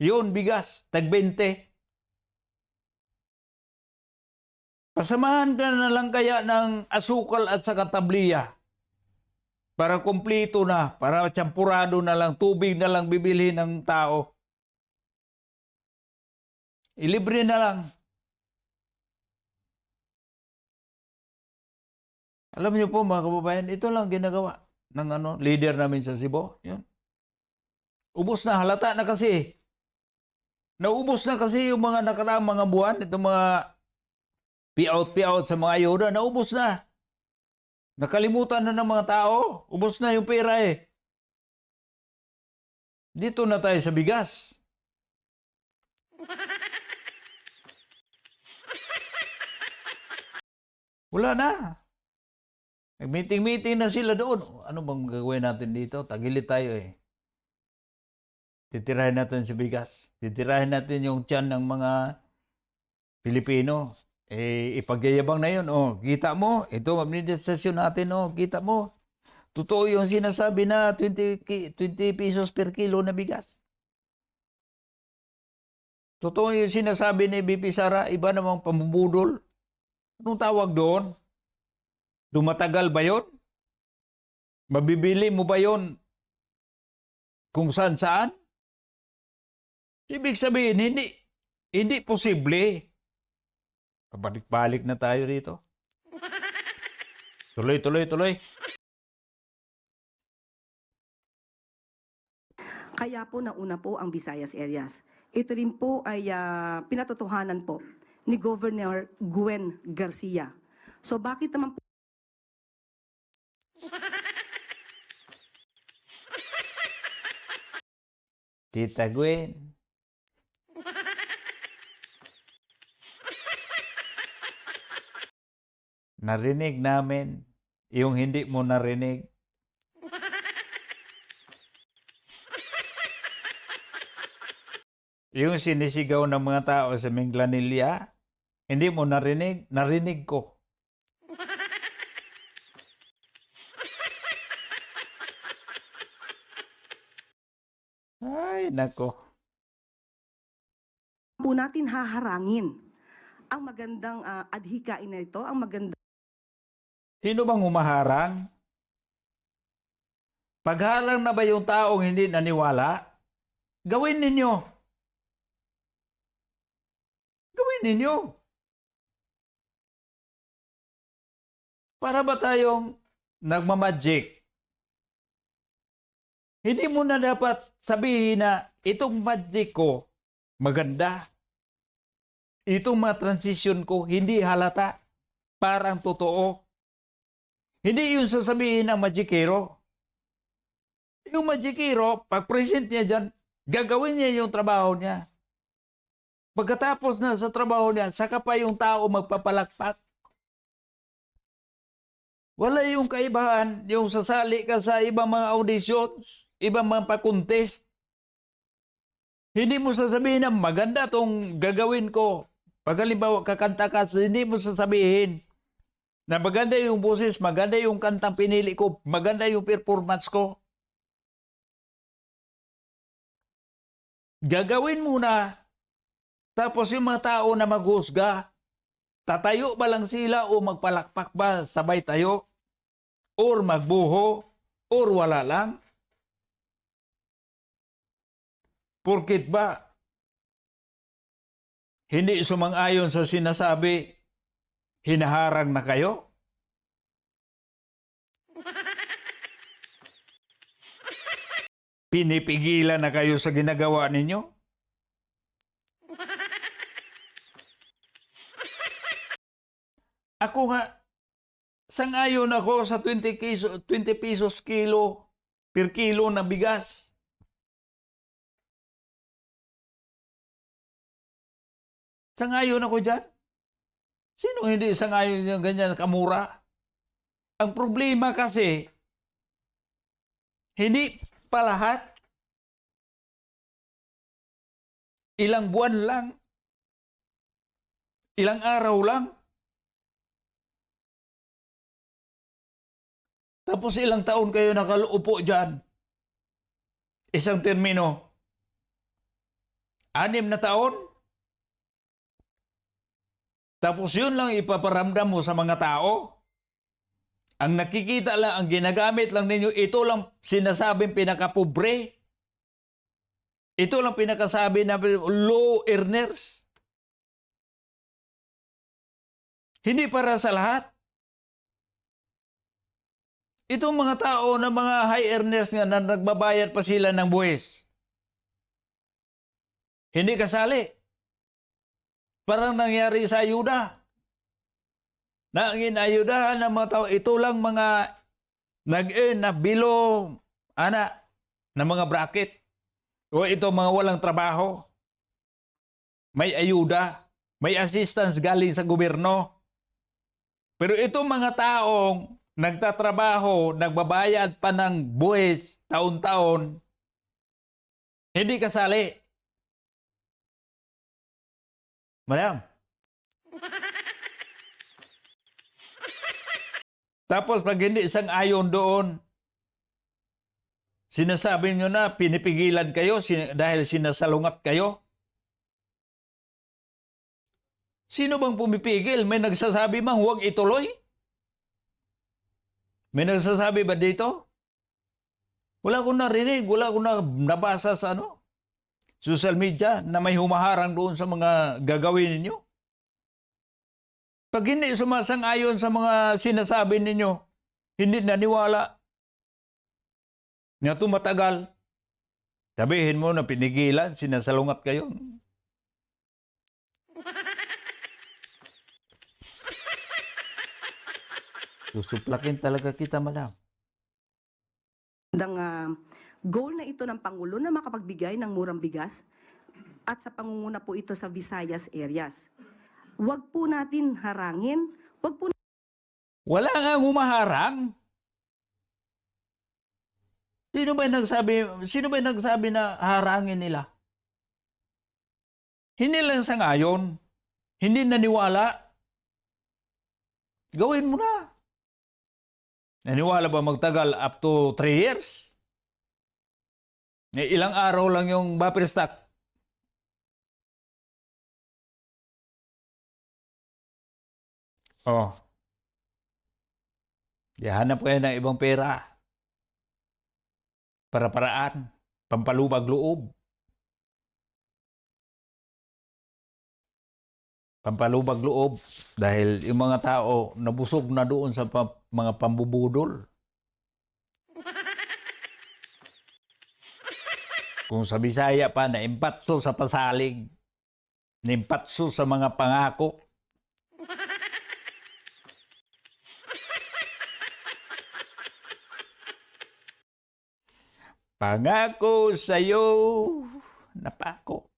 [SPEAKER 3] Yun, bigas, tag-20. Pasamahan ka na lang kaya ng asukal at saka tabliya para kumplito na, para champurado na lang, tubig na lang bibili ng tao. Ilibre na lang. Alam niyo po mga kababayan, ito lang ginagawa ng leader namin sa Cebu. Yun. Ubos na, halata na kasi. Naubos na kasi yung mga nakaraang mga buwan, itong mga payout sa mga ayuda, naubos na. Nakalimutan na ng mga tao, ubos na yung pera eh. Dito na tayo sa bigas. Wala na. Nag-meeting na sila doon. Ano bang gagawin natin dito? Tagilid tayo eh. Titirahin natin si bigas. Titirahin natin yung tiyan ng mga Pilipino. Ipagyayabang na yun. Kita mo? Ito, administrasyon natin. Kita mo? Totoo yung sinasabi na 20 pesos per kilo na bigas. Totoo yung sinasabi ni BP Sara, iba namang pamubudol. Anong tawag doon? Dumatagal ba yun? Mabibili mo ba yun kung saan-saan? Ibig sabihin, hindi posible. Pabalik-balik na tayo rito. Tuloy.
[SPEAKER 2] Kaya po nauna po ang Visayas areas. Ito rin po ay pinatotohanan po ni Governor Gwen Garcia. So bakit naman po
[SPEAKER 3] Tita Gwen. Narinig namin yung hindi mo narinig. Yung sinisigaw ng mga tao sa Minglanilla, hindi mo narinig, narinig ko. Ay, nako.
[SPEAKER 2] po natin haharangin ang magandang adhikain na ito, ang magandang
[SPEAKER 3] Sino bang humaharang? Pagharang na ba yung taong hindi naniwala? Gawin ninyo. Gawin ninyo. Para ba tayong nagmamagic? Hindi mo na dapat sabihin na itong magic ko maganda. Itong mga transition ko hindi halata. Parang totoo. Hindi yun sasabihin ng magikero. Yung magikero, pag present niya dyan, gagawin niya yung trabaho niya. Pagkatapos na sa trabaho niya, saka pa yung tao magpapalakpak. Wala yung kaibahan, yung sasali ka sa ibang mga auditions, ibang mga pa-contest. Hindi mo sasabihin na maganda tong gagawin ko. Pag halimbawa kakanta ka, hindi mo sasabihin na maganda yung boses, maganda yung kantang pinili ko, maganda yung performance ko. Gagawin muna. Tapos yung mga tao na maghusga, tatayo ba lang sila o magpalakpak ba sabay tayo? Or magbuho? Or wala lang? Porkit ba hindi sumang-ayon sa sinasabi, hinaharang na kayo? Pinipigilan na kayo sa ginagawa ninyo? Ako nga, sang-ayon ako sa 20 pesos kilo per kilo na bigas. Sangayon ako dyan. Sino hindi sangayon yung ganyan kamura? Ang problema kasi, hindi pa lahat. Ilang buwan lang. Ilang araw lang. Tapos ilang taon kayo nakaluupo dyan. Isang termino. 6 na taon. Tapos yun lang ipaparamdam mo sa mga tao. Ang nakikita lang, ang ginagamit lang ninyo, ito lang sinasabing pinakapobre. Ito lang pinakasabi na low earners. Hindi para sa lahat. Itong mga tao na mga high earners nga na nagbabayad pa sila ng buwis. Hindi kasali. Parang nangyari sa ayuda. Na ang inayudahan ng mga tao, ito lang mga nag-earn na below, na mga bracket. O ito mga walang trabaho. May ayuda. May assistance galing sa gobyerno. Pero itong mga taong nagtatrabaho, nagbabayad pa ng buwis taon-taon, hindi kasali. Madam. Tapos pag hindi isang ayon doon, sinasabi nyo na pinipigilan kayo dahil sinasalungat kayo. Sino bang pumipigil? May nagsasabi mang huwag ituloy? May nagsasabi ba dito? Wala akong narinig, wala akong nabasa sa social media na may humaharang doon sa mga gagawin ninyo. Pag hindi sumasang-ayon sa mga sinasabi ninyo, hindi naniwala, nga tumatagal, sabihin mo na pinigilan, sinasalungat kayo. Susuplakin talaga kita, madam.
[SPEAKER 2] Goal na ito ng Pangulo na makapagbigay ng murang bigas at sa pangunguna po ito sa Visayas areas. Huwag po natin harangin,
[SPEAKER 3] Wala nga humaharang. Sino ba nagsabi na harangin nila? Hindi lang sa ngayon. Hindi naniwala. Gawin mo na. Naniwala ba magtagal up to 3 years? Ilang araw lang yung buffer stock. Oh. Hanap kayo ng ibang pera. Para-paraan. Pampalubag loob. Pampalubag loob. Dahil yung mga tao nabusog na doon sa mga pambubudol. Kung sa Bisaya pa, naimpatso sa pasalig, naimpatso sa mga pangako. Pangako sa'yo, napako.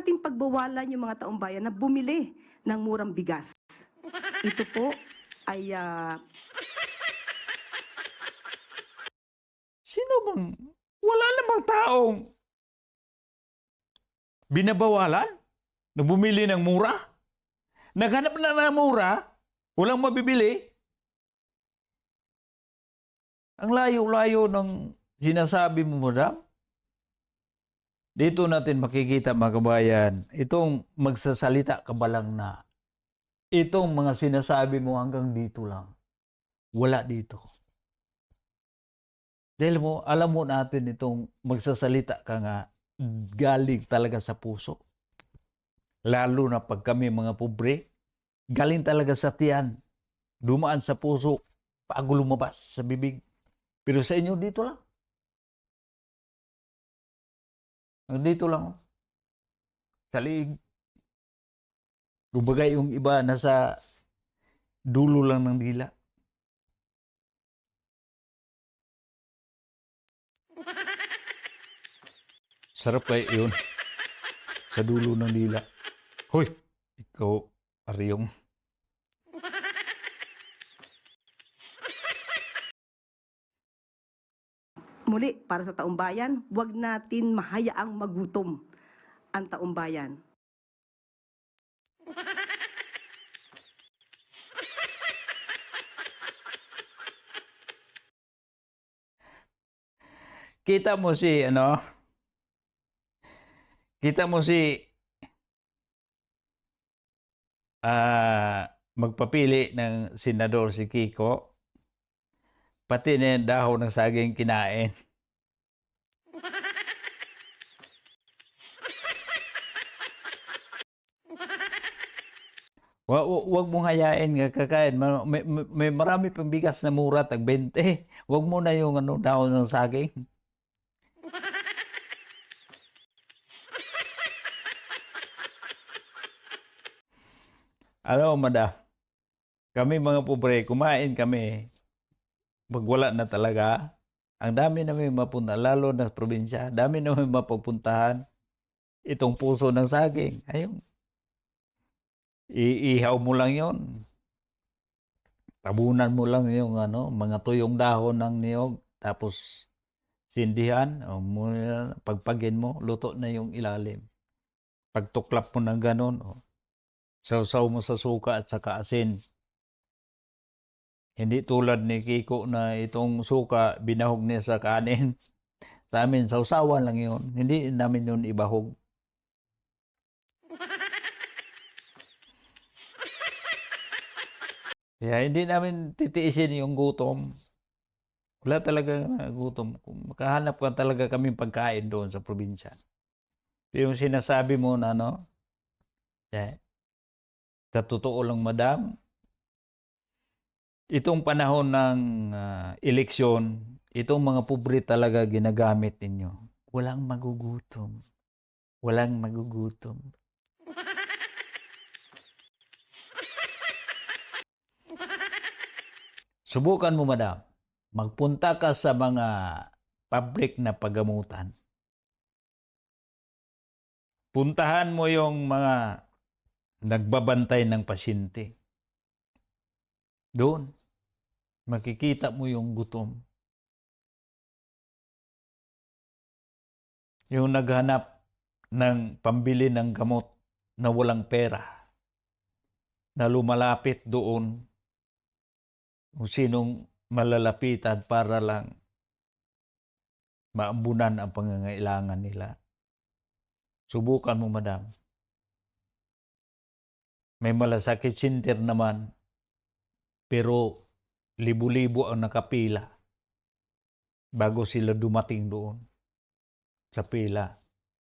[SPEAKER 2] nating pagbawalan yung mga taong bayan na bumili ng murang bigas. Ito po ay
[SPEAKER 3] Sino bang, wala namang taong binabawalan na bumili ng mura? Naghanap na ng mura, walang mabibili. Ang layo-layo ng sinasabi mo, madam. Dito natin makikita, mga kabayan, itong magsasalita ka ba lang na itong mga sinasabi mo hanggang dito lang. Wala dito. Dahil mo, alam mo natin itong magsasalita ka nga galing talaga sa puso. Lalo na pag kami mga pobre, galing talaga sa tiyan. Dumaan sa puso, bago lumabas sa bibig. Pero sa inyo, dito lang. Dito lang. Sa liig. Kumbaga yung iba nasa dulo lang ng dila. Sarap kayo yun. Sa dulo ng dila. Hoy, ikaw, Aryong.
[SPEAKER 2] muli para sa taong bayan, huwag natin mahayaang magutom ang taong bayan.
[SPEAKER 3] Kita mo si, kita mo si magpapili ng senador si Kiko, pati na yung dahon ng saging kinain. Wag mong hayain nga kakain. May marami pang bigas na mura, tag 20. Wag mo na yung dahon ng saging. Alam mo, madam, kami mga pobre, kumain kami. Pag wala na talaga, ang dami namin mapunta, lalo na sa probinsya, dami namin mapagpuntahan. Itong puso ng saging, ayun. Iihaw mo lang yon. Tabunan mo lang yung mga tuyong dahon ng niyog, tapos sindihan, pagpagin mo, luto na yung ilalim. Pagtuklap mo ng ganon, sausaw mo sa suka at saka asin. Hindi tulad ni Kiko na itong suka binahog niya sa kanin. Sa amin, sausawan lang yun. Hindi namin yun ibahog. Kaya hindi namin titiisin yung gutom. Wala talaga gutom. Makahanap ka talaga kami pagkain doon sa probinsya. Yung sinasabi mo na sa totoo lang, madam, itong panahon ng eleksyon, itong mga pobre talaga ginagamit ninyo. Walang magugutom. Walang magugutom. Subukan mo, madam. Magpunta ka sa mga public na paggamutan. Puntahan mo yung mga nagbabantay ng pasyente. Doon, makikita mo yung gutom. Yung naghanap ng pambili ng gamot na walang pera, na lumalapit doon kung sinong malalapitan para lang maambunan ang pangangailangan nila. Subukan mo, madam. May malasakit center naman, pero libu-libo ang nakapila bago sila dumating doon sa pila.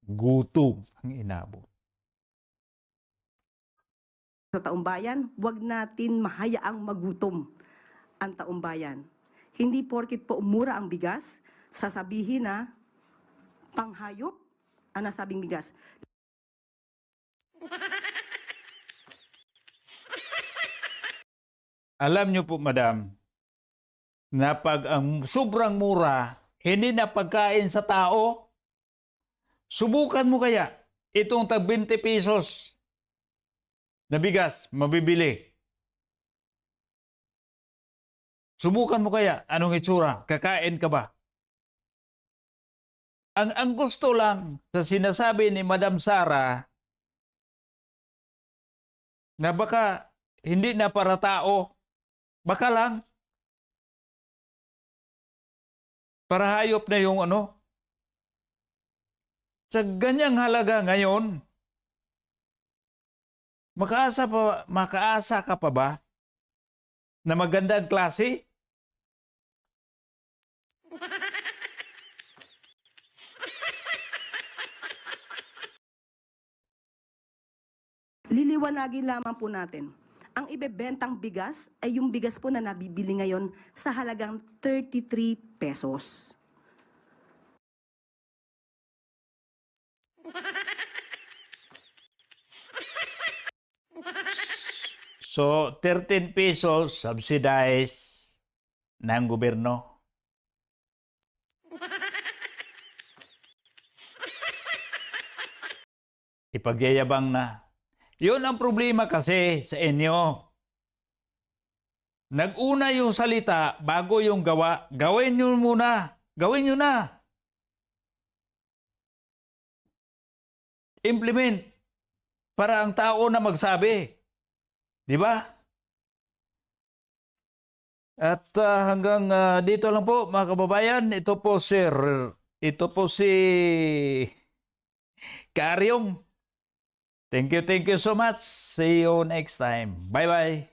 [SPEAKER 3] Gutom ang inabot.
[SPEAKER 2] Sa taong bayan, huwag natin mahayaang magutom ang taong bayan. Hindi porkit po mura ang bigas, sasabihin na panghayop ang nasabing bigas.
[SPEAKER 3] Alam niyo po, madam, na pag ang sobrang mura, hindi na pagkain sa tao, subukan mo kaya itong tag 20 pesos na bigas mabibili. Subukan mo kaya anong itsura? Kakain ka ba? Ang gusto lang sa sinasabi ni Madam Sara na baka hindi na para tao, baka lang para hayop na yung ano. Sa ganyang halaga ngayon, makaasa ka pa ba na magandang klase?
[SPEAKER 2] Liliwanagin lamang po natin. Ang ibebentang bigas ay yung bigas po na nabibili ngayon sa halagang 33 pesos.
[SPEAKER 3] So, 13 pesos subsidized ng gobyerno. Ipagyayabang na. Yun ang problema kasi sa inyo. Nag-una yung salita bago yung gawa. Gawin nyo muna. Gawin nyo na. Implement. Para ang tao na magsabi. Di ba? At hanggang dito lang po mga kababayan. Ito po si Karyong. Thank you so much. See you next time. Bye-bye.